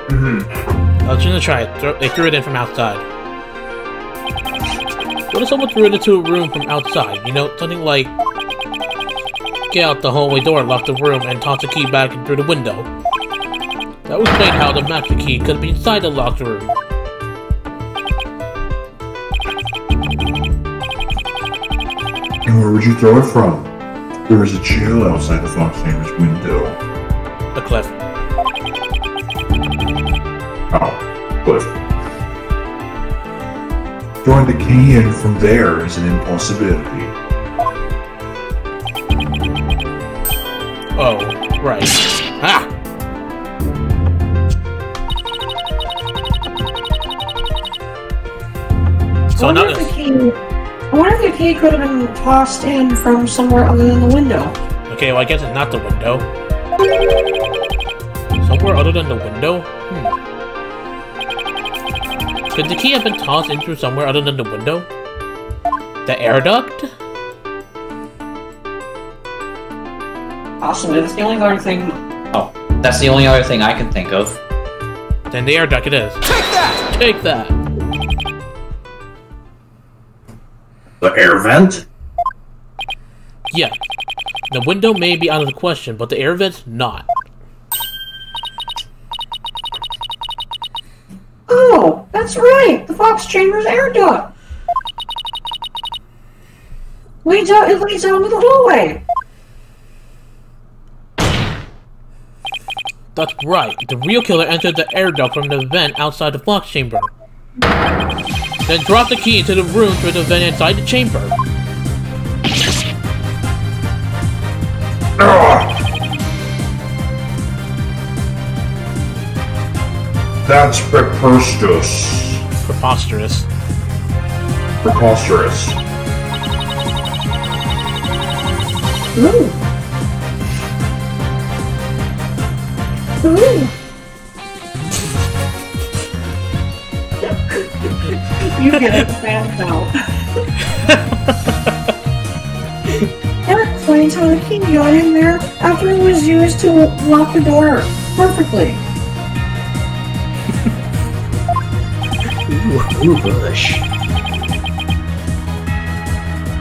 I was gonna try it. They threw it in from outside. What if someone threw it into a room from outside? You know, something like... Get out the hallway door, lock the room, and toss the key back in through the window. That would explain how the master key could be inside the locked room. And where would you throw it from? There is a chill outside the Fox Chamber's window. The cliff. Oh, cliff. Throwing the key in from there is an impossibility. Oh, right. Ah! So I wonder if the key could have been tossed in from somewhere other than the window. Okay, well I guess it's not the window. Somewhere other than the window? Could the key have been tossed in through somewhere other than the window? The air duct? Possibly, that's the only other thing. Oh, that's the only other thing I can think of. Then the air duct it is. Take that! Take that! The air vent? Yeah. The window may be out of the question, but the air vent's not. Oh, that's right! The Fox Chamber's air duct! It leads out into the hallway! That's right. The real killer entered the air duct from the vent outside the Fox Chamber. Then dropped the key into the room through the vent inside the chamber. That's preposterous. Preposterous. Preposterous. Ooh! Ooh! You get it found out. Eric explains how the key got in there after it was used to lock the door perfectly. Ooh, Bush.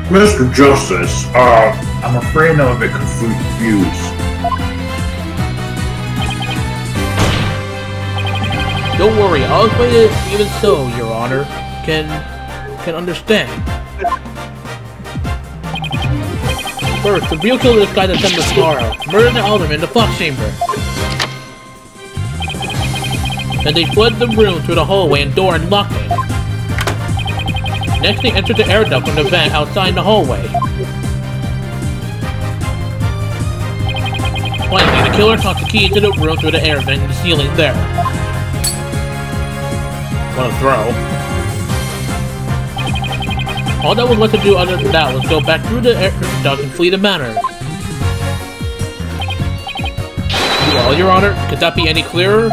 Mr. Justice, I'm afraid I'm a bit confused. Don't worry, I'll explain it even so, Your Honor can understand. First, the real killer disguised as Templar murdered the alderman in the Fox Chamber. Then they fled the room through the hallway and door and locked it. Next, they entered the air duct from the vent outside the hallway. Finally, the killer tossed the key into the room through the air vent in the ceiling there. What a throw. All that was left to do other than that was go back through the air duct and flee the manor. Well, Your Honor, could that be any clearer?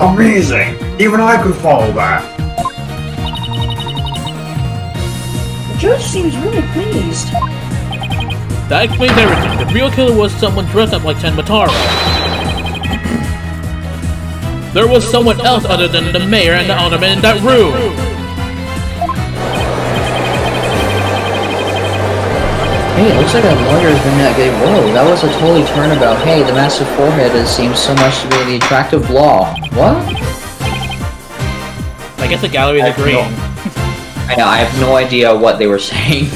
Amazing! Even I could follow that. The judge seems really pleased. That explains everything. The real killer was someone dressed up like Tenmataro. There was someone else other than the mayor and the alderman in that room! Hey, it looks like that lawyer's been that good. Whoa, that was a totally turnabout. Hey, the massive forehead seems so much to be the attractive law. What? I guess the gallery is agreeing. I know, I have no idea what they were saying.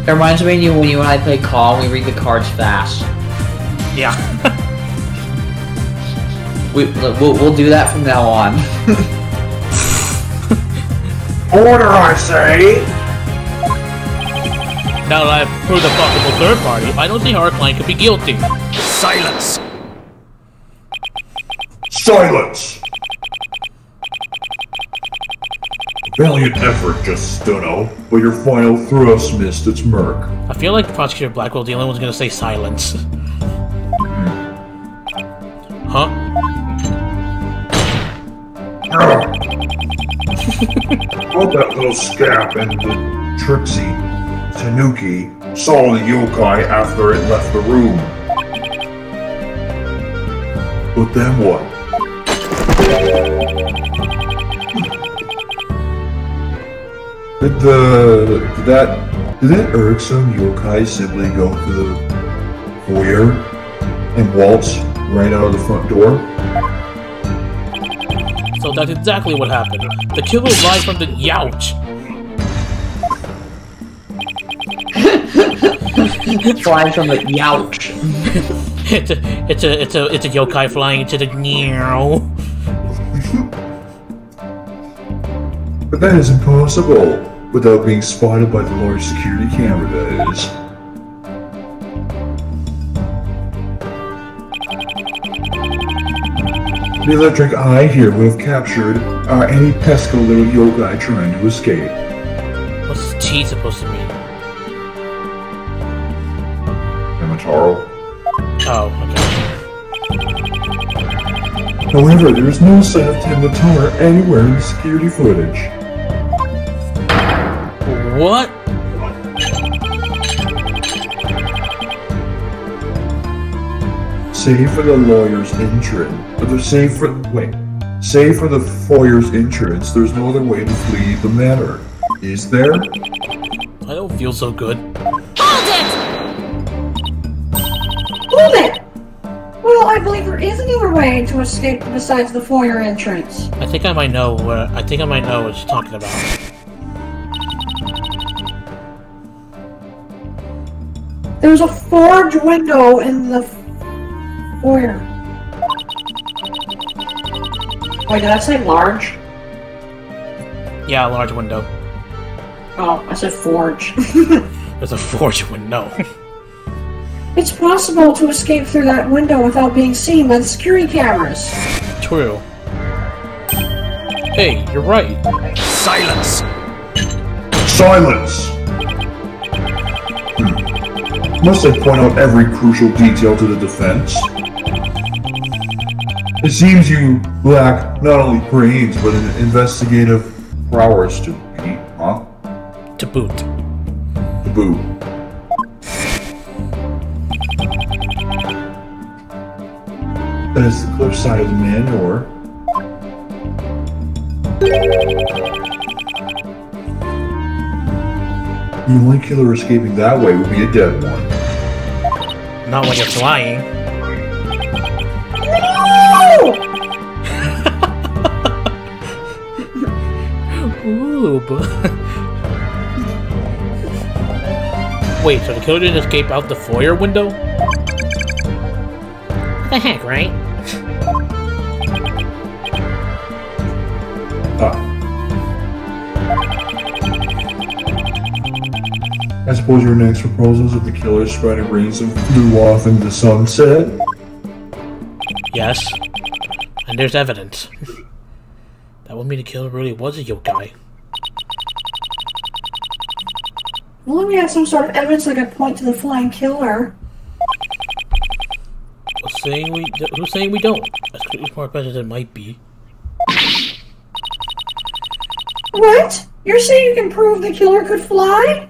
It reminds me of when you and I play Call and we read the cards fast. Yeah. We'll do that from now on. Order, I say! Now that I've proved a possible third party, I don't see how our client could be guilty. Silence! Silence! Valiant effort, Justino, but your final thrust missed its mark. I feel like Prosecutor Blackwell the only one's gonna say silence. Huh? All that little scab and the Trixie Tanuki saw the yokai after it left the room. But then what? Did that irksome yokai simply go to the foyer and waltz right out of the front door? So that's exactly what happened. The killer lied from the youch. Flying from the youch. it's a yokai flying into the meow. But that is impossible, without being spotted by the large security camera, that is. The electric eye here would have captured any pesky little yokai trying to escape. What's T supposed to mean? Amataro. Oh, okay. However, there is no sign of Tenmataro anywhere in the security footage. What? Save for the lawyer's entrance. Save for... Wait. Save for the foyer's entrance, there's no other way to flee the manor. Is there? I don't feel so good. Hold it! Hold it! Well, I believe there is another way to escape besides the foyer entrance. I think I might know what she's talking about. There's a forge window in the foyer. Wait, did I say large? Yeah, a large window. Oh, I said forge. There's a forge window. It's possible to escape through that window without being seen by the security cameras. True. Hey, you're right. Silence! Silence! Must I point out every crucial detail to the defense? It seems you lack not only brains, but an investigative prowess to beat, huh? To boot. To boot. That is the cliff side of the manor. The only killer escaping that way would be a dead one. Not when you're flying. Ooh, wait, so the killer didn't escape out the foyer window? What the heck, right? I suppose your next proposal is that the killer spread a rings and flew off into the sunset? Yes. And there's evidence. That would mean the killer really was a yokai. Well, we have some sort of evidence that could point to the flying killer. Who's saying we don't? That's pretty more better than it might be. What? You're saying you can prove the killer could fly?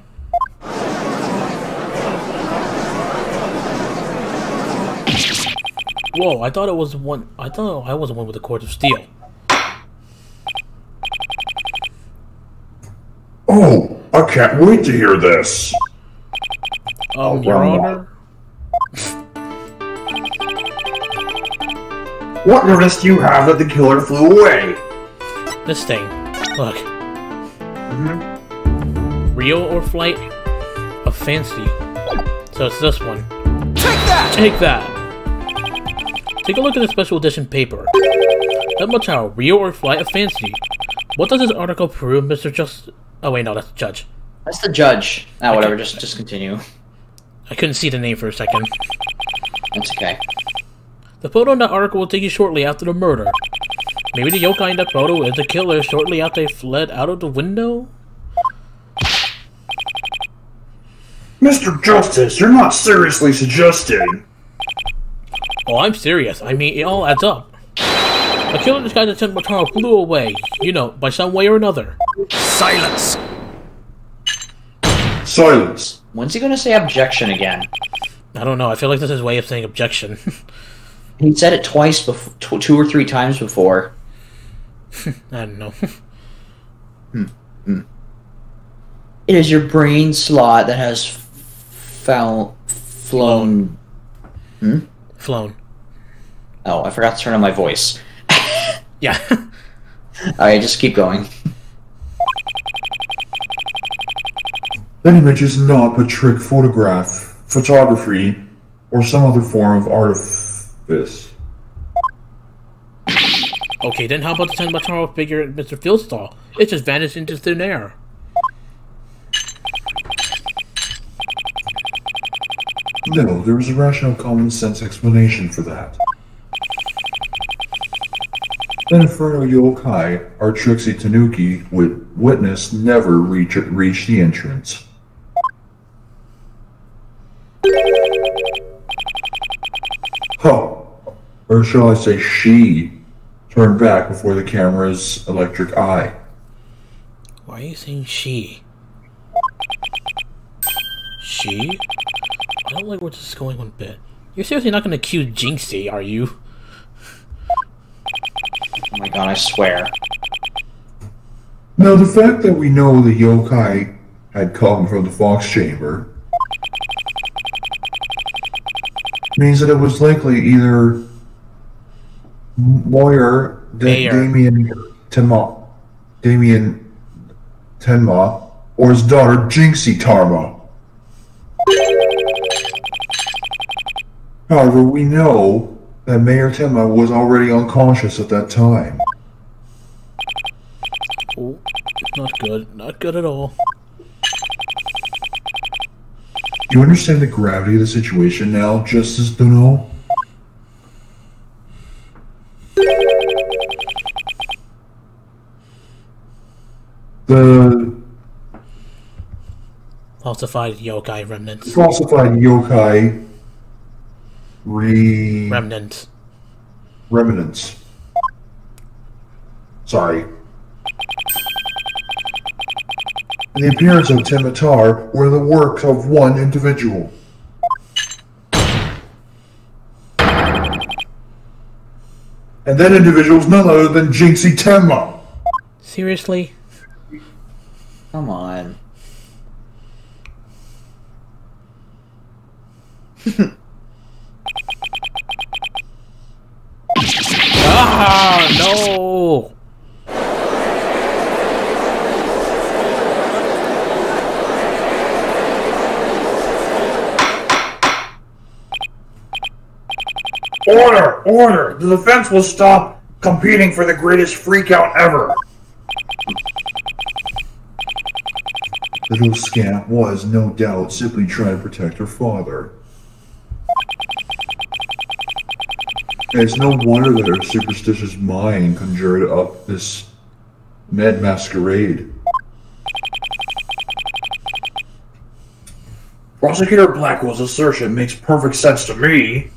Whoa, I thought I was the one with the cord of steel. Oh, I can't wait to hear this. Your Honor? What evidence do you have that the killer flew away? This thing. Look. Real or flight of fancy. So it's this one. Take that! Take that! Take a look at the special edition paper. Temple Tower, real or flight of fancy. What does this article prove, Mr. Oh wait, no, that's the judge. That's the judge. Ah, whatever, just continue. I couldn't see the name for a second. That's okay. The photo in that article will take you shortly after the murder. Maybe the yokai in that photo is the killer shortly after they fled out of the window? Mr. Justice, you're not seriously suggesting. Oh, I'm serious. I mean, it all adds up. The killer disguised as Temple Tower flew away, you know, by some way or another. Silence! Silence! When's he gonna say objection again? I don't know. I feel like this is his way of saying objection. He said it twice before, 2 or 3 times before. I don't know. It is your brain slot that has flown. Flown. Oh, I forgot to turn on my voice. Yeah. Alright, just keep going. That image is not a trick photography, or some other form of artifice. Okay, then how about the Temple Tower figure at Mr. Fieldstall? It just vanished into thin air. No, there is a rational common sense explanation for that. The Inferno Yokai, our Trixie Tanuki, witness never reached the entrance. Huh. Or shall I say she turned back before the camera's electric eye. Why are you saying she? She? I don't like where this is going one bit. You're seriously not going to accuse Jinxie, are you? my god, I swear. Now, the fact that we know the yokai had come from the Fox Chamber means that it was likely either Moyer, Damien Tenma, or his daughter Jinxie Tarma. However, we know that Mayor Tenma was already unconscious at that time. Oh, not good. Not good at all. Do you understand the gravity of the situation now, Justice Dono? The Falsified yokai remnants. falsified yokai remnants. Sorry. And the appearance of Timitar were the work of one individual. And that individual is none other than Jinxie Tenma. Seriously? Come on. Ah, no! Order! Order! The defense will stop competing for the greatest freakout ever. The little scamp was, no doubt, simply trying to protect her father. And it's no wonder that her superstitious mind conjured up this mad masquerade. Prosecutor Blackwell's assertion makes perfect sense to me.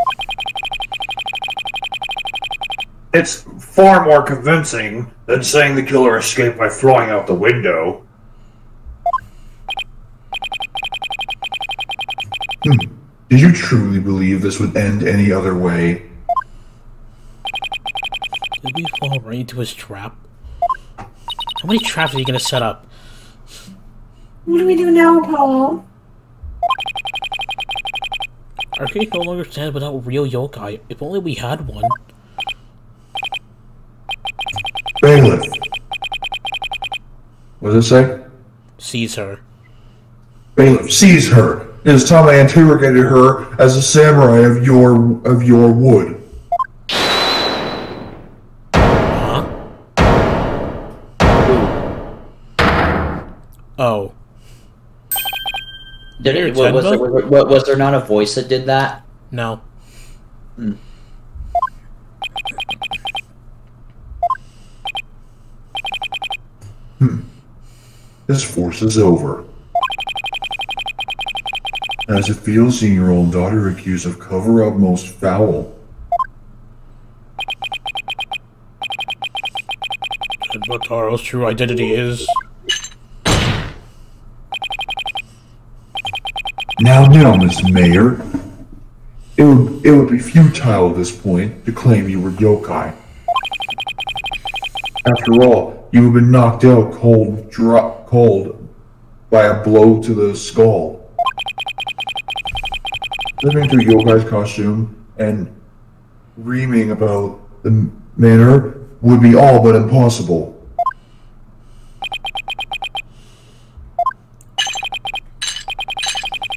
It's far more convincing than saying the killer escaped by throwing out the window. Did you truly believe this would end any other way? Did we fall right into his trap? How many traps are you gonna set up? What do we do now, Paul? Arcade no longer stands without real yokai. If only we had one. Bailiff. What does it say? Seize her. Bailiff, seize her. It is time I interrogated her as a samurai of your wood. Huh? Oh. Was there not a voice that did that? No. This force is over. As it feels seeing your own daughter accused of cover-up most foul. And what Taro's true identity is. Now, Mr. Mayor. It would be futile at this point to claim you were yokai. After all, you have been knocked out cold by a blow to the skull. Living through yokai's costume and reaming about the manner would be all but impossible.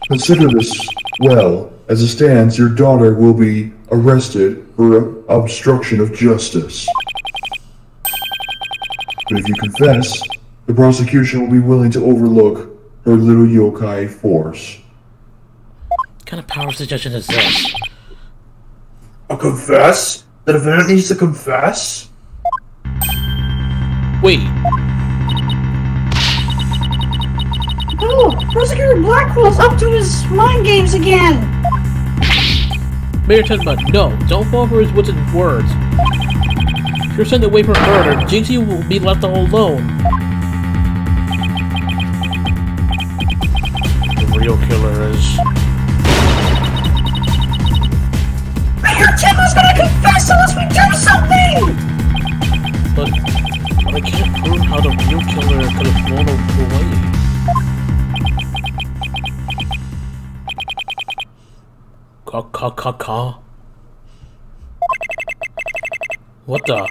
Consider this well. As it stands, your daughter will be arrested for obstruction of justice. But if you confess, the prosecution will be willing to overlook her little yokai force. What kind of power suggestion is this? A confess? The defendant needs to confess? Wait. Oh, Prosecutor Blackwell's up to his mind games again! Mayor Tenma, no, don't fall for his wits and words. If you're sent away for murder, Jinxie will be left all alone. The real killer is... Mayor Tenma's gonna confess unless we do something! But I can't prove how the real killer could have flown away. Ka. What the?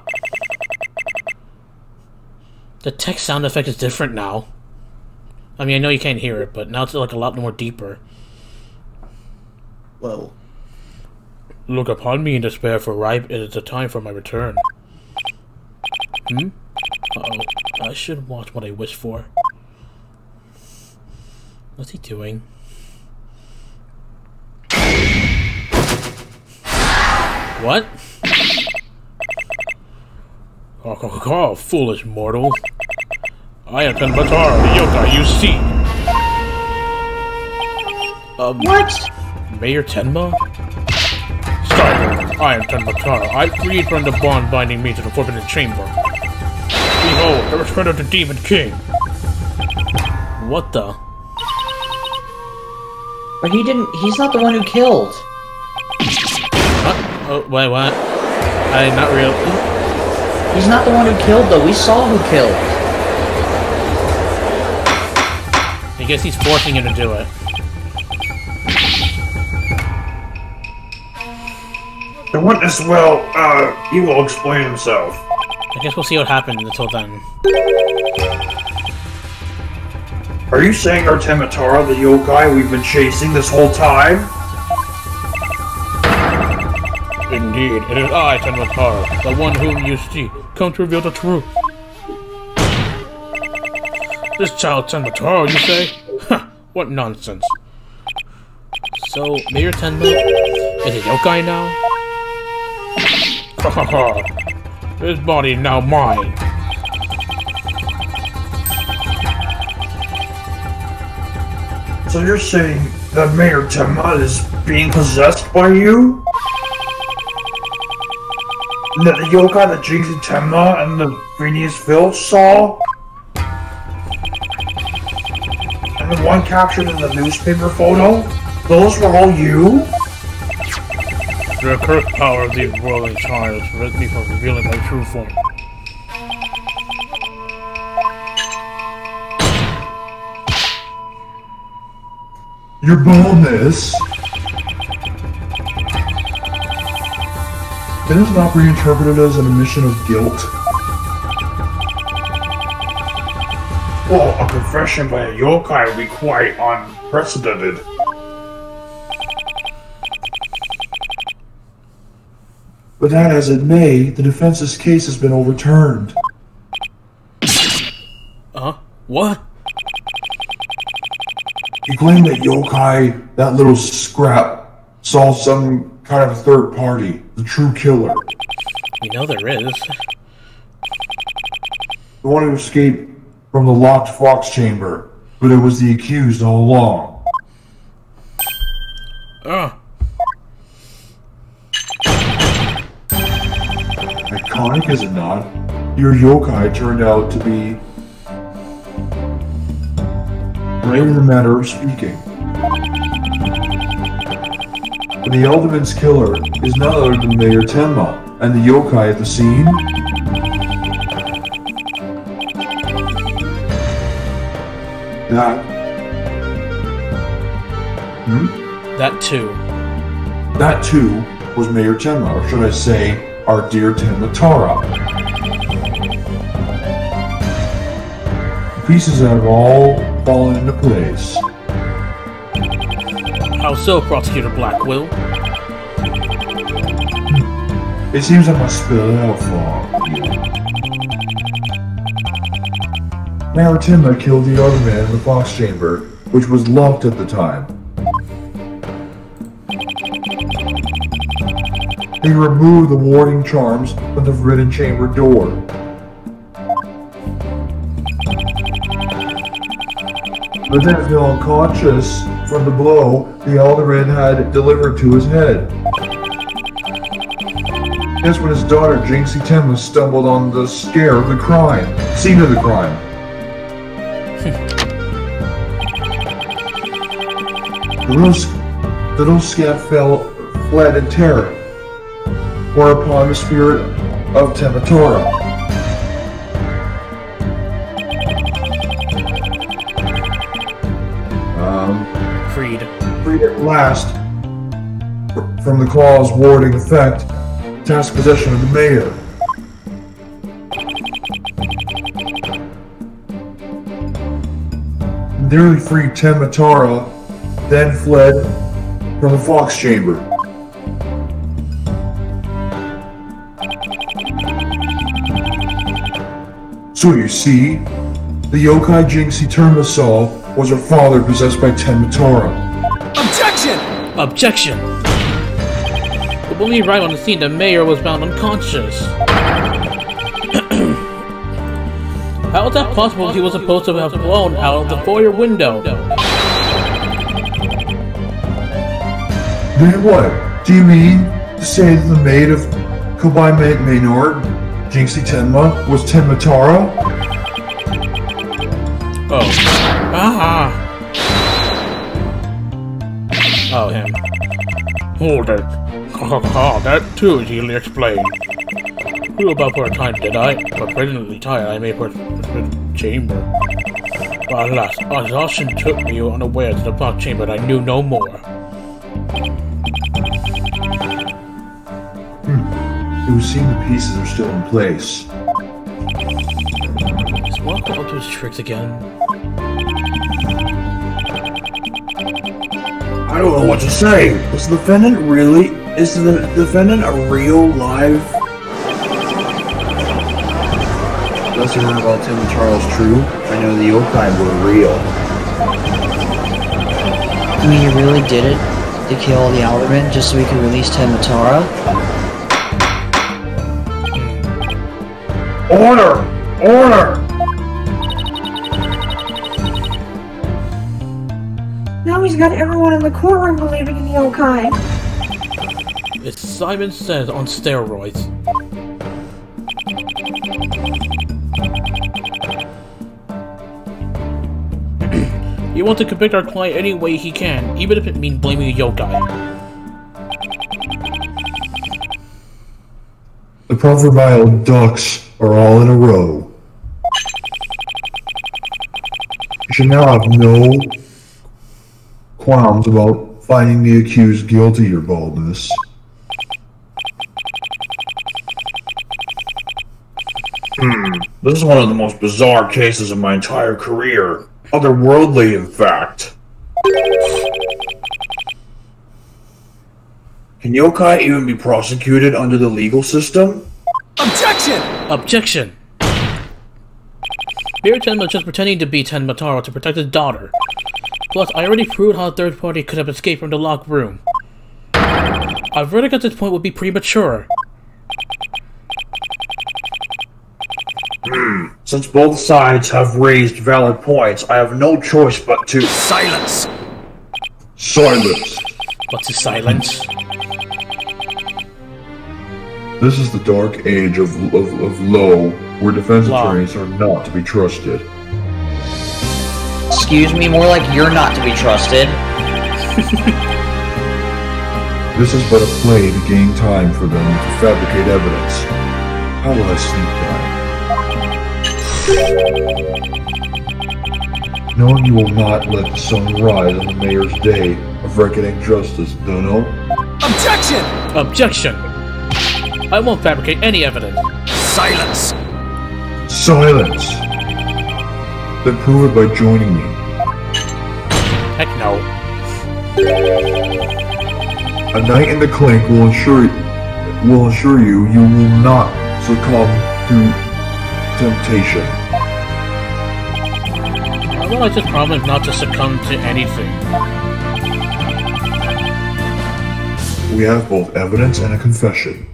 The text sound effect is different now. I mean, I know you can't hear it, but now it's like a lot more deeper. Whoa. Look upon me in despair, for ripe it is the time for my return. Uh-oh. I should watch what I wish for. What's he doing? What? Oh, foolish mortal. I am Tenbatara, the yokai you see. What? Mayor Tenma? Stop! I am Tenbatara. I freed from the bond binding me to the Forbidden Chamber. Behold, the return of the Demon King. What the? But he's not the one who killed. What? Oh, wait, what? Not real. He's not the one who killed, though. We saw who killed. I guess he's forcing him to do it. The witness he will explain himself. I guess we'll see what happens until then. Are you saying our Tematara, the yokai we've been chasing this whole time? Indeed, it is I, Tenmatara, the one whom you see, come to reveal the truth. This child Tenmatara, you say? Ha! What nonsense. So, Mayor Tenma is a yokai now? Ha ha ha! His body is now mine! So you're saying that Mayor Tenma is being possessed by you? And that the yokai that Jinxie Tenma and the Phineas Filch saw? And the one captured in the newspaper photo? Those were all you? The accursed power of these whirling charms prevents me from revealing my true form. Your boldness. Can this not be interpreted as an admission of guilt? Well, a confession by a yokai would be quite unprecedented. But that as it may, the defense's case has been overturned. What? You claim that yokai, that little scrap, saw some kind of third party, the true killer. We know there is. The one who escaped from the locked fox chamber, but it was the accused all along. Iconic, is it not? Your yokai turned out to be right in the matter of speaking. But the Elderman's killer is none other than Mayor Tenma, and the yokai at the scene? That too was Mayor Tenma, or should I say, our dear Tenmatara. The pieces have all fallen into place. How so, Prosecutor Blackwell? It seems I must spell it out for you. Mayor Tenma killed the other man in the fox chamber, which was locked at the time. He removed the warding charms from the forbidden chamber door. But then fell unconscious from the blow the alderman had delivered to his head. That's when his daughter Jinxie Tenma stumbled on the scene of the crime. The little scat fled in terror, whereupon the spirit of Tematara free at last from the claw's warding effect, task possession of the mayor. Nearly freed Matara, then fled from the Fox Chamber. So you see, the yokai Jinxie Terma saw was her father possessed by Matara. Objection! Objection! But when we arrived on the scene, the mayor was found unconscious. How is that possible? He was supposed to have flown out of the foyer window. Then what? Do you mean to say that the maid of Kobai Maynard, Jinxie Tenma, was Matara? Oh. Ah! Oh, him. Hold it. Haha, that too is easily explained. Flew about for a time, did I? But presently tired, I made for the chamber. But alas, exhaustion took me unaware to the block chamber, and I knew no more. It would seem the pieces are still in place. Is Walker up to his tricks again? I don't know what to say. Is the defendant a real live? Unless you heard about Tim and Charles true, I know the yokai were real. You mean you really did it? To kill all the aldermen just so we could release Matara? Order! Order! Now he's got everyone in the courtroom believing in the yokai. It's Simon Says on steroids. You want to convict our client any way he can, even if it means blaming a yokai. The proverbial ducks are all in a row. You should now have no qualms about finding the accused guilty, Your Boldness. This is one of the most bizarre cases of my entire career. Otherworldly, in fact. Can yokai even be prosecuted under the legal system? Objection! Objection! Mayor Tenma was just pretending to be Matara to protect his daughter. Plus, I already proved how a third party could have escaped from the locked room. A verdict at this point would be premature. Since both sides have raised valid points, I have no choice but to— Silence! Silence! But to silence. This is the dark age of law, where defense Law. attorneys are not to be trusted. Excuse me, more like you're not to be trusted. This is but a play to gain time for them to fabricate evidence. How will I sleep tonight? Knowing you will not let the sun rise on the mayor's day of reckoning justice, Dono? Objection! Objection! I won't fabricate any evidence. Silence! Silence! Then prove it by joining me. Heck no. A night in the clink will ensure you will not succumb to temptation. Why don't I just promise not to succumb to anything? We have both evidence and a confession.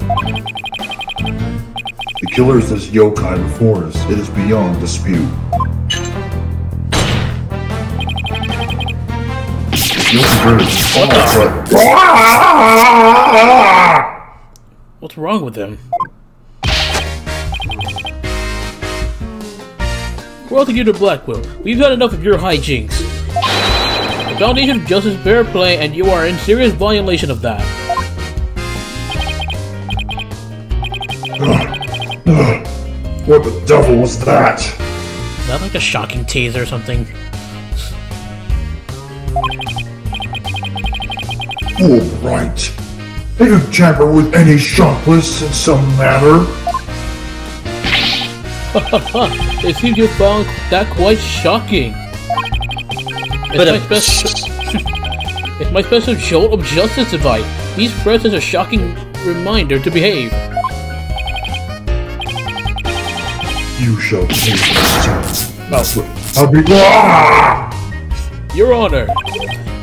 The killer is this yokai before us. It is beyond dispute. What's wrong with him? Welcome you to Blackwell. We've had enough of your hijinks. The Foundation of Justice is fair play, and you are in serious violation of that. What the devil was that? Is that like a shocking tease or something? fool, Wright. They could tamper with any shackless in some manner. It seems you found that quite shocking. It's my special jolt of justice device. These threats is a shocking reminder to behave. You shall pay for it. Oh. I'll be Your Honor,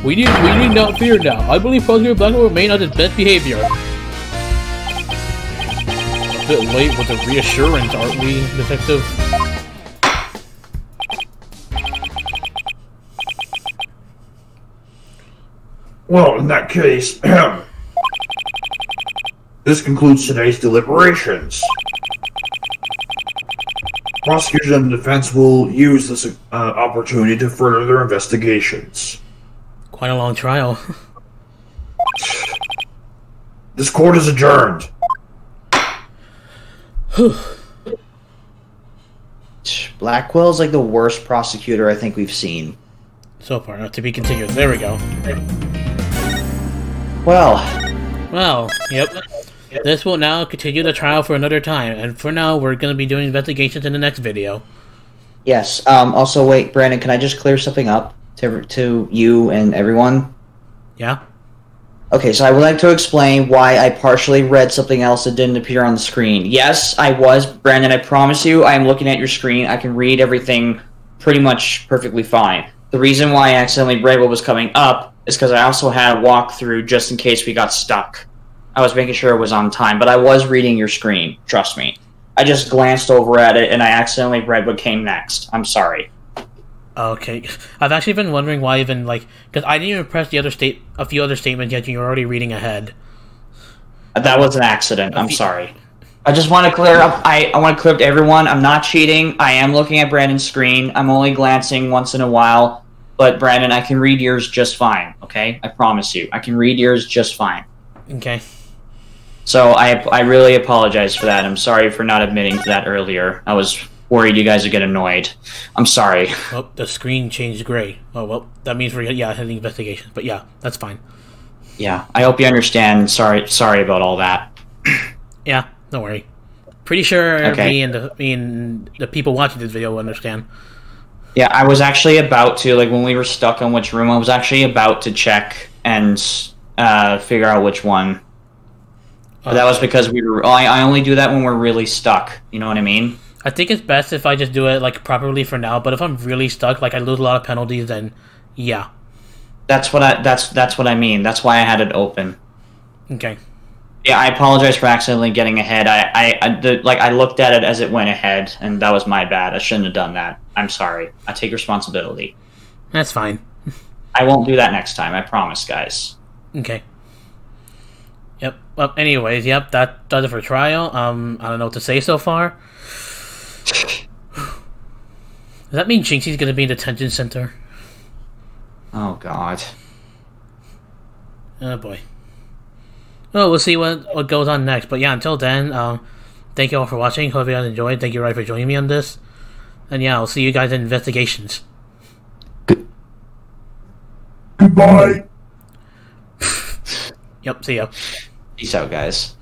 we need not fear now. I believe Prosecutor Black will remain on his best behavior. A bit late with the reassurance, aren't we, Detective? Well, in that case, this concludes today's deliberations. Prosecutors and the defense will use this opportunity to further their investigations. Quite a long trial. This court is adjourned. Blackwell's like the worst prosecutor I think we've seen. So far, not to be continued. There we go. Well, yep. This will now continue the trial for another time, and for now, we're going to be doing investigations in the next video. yes. Also, wait, Brandon, can I just clear something up to you and everyone? Yeah? Okay, so I would like to explain why I partially read something else that didn't appear on the screen. Yes, I was, Brandon, I promise you, I am looking at your screen. I can read everything pretty much perfectly fine. The reason why I accidentally read what was coming up is because I also had a walkthrough just in case we got stuck. I was making sure it was on time, but I was reading your screen, trust me. I just glanced over at it and I accidentally read what came next. I'm sorry. Okay. I've actually been wondering why even, like, because I didn't even press a few other statements yet, and you're already reading ahead. That was an accident. I'm sorry. I just want to clear up. I want to clear up to everyone. I'm not cheating. I am looking at Brandon's screen. I'm only glancing once in a while. But Brandon, I can read yours just fine. Okay, I promise you, I can read yours just fine. Okay. So I really apologize for that. I'm sorry for not admitting to that earlier. I was worried you guys would get annoyed. I'm sorry. Oh, the screen changed gray. Oh well, that means we're heading investigations. But yeah, that's fine. Yeah, I hope you understand. Sorry about all that. Yeah, don't worry. Pretty sure Okay. me and the people watching this video will understand. Yeah, I was actually about to, like, when we were stuck on which room, I was actually about to check and figure out which one. But that was because we were. I only do that when we're really stuck. You know what I mean? I think it's best if I just do it like properly for now. But if I'm really stuck, like I lose a lot of penalties, then yeah. That's what I mean. That's why I had it open. Okay. Yeah, I apologize for accidentally getting ahead. I looked at it as it went ahead, and that was my bad. I shouldn't have done that. I'm sorry. I take responsibility. That's fine. I won't do that next time. I promise, guys. Okay. Yep. Well, anyways, yep. That does it for trial. I don't know what to say so far. Does that mean Jinxie's gonna be in the detention center? Oh God. Oh boy. Well, we'll see what goes on next. But yeah, until then, thank you all for watching. Hope you guys enjoyed. Thank you, Wright, for joining me on this. And yeah, I'll see you guys in investigations. Goodbye. Yep, see ya. Peace out, guys.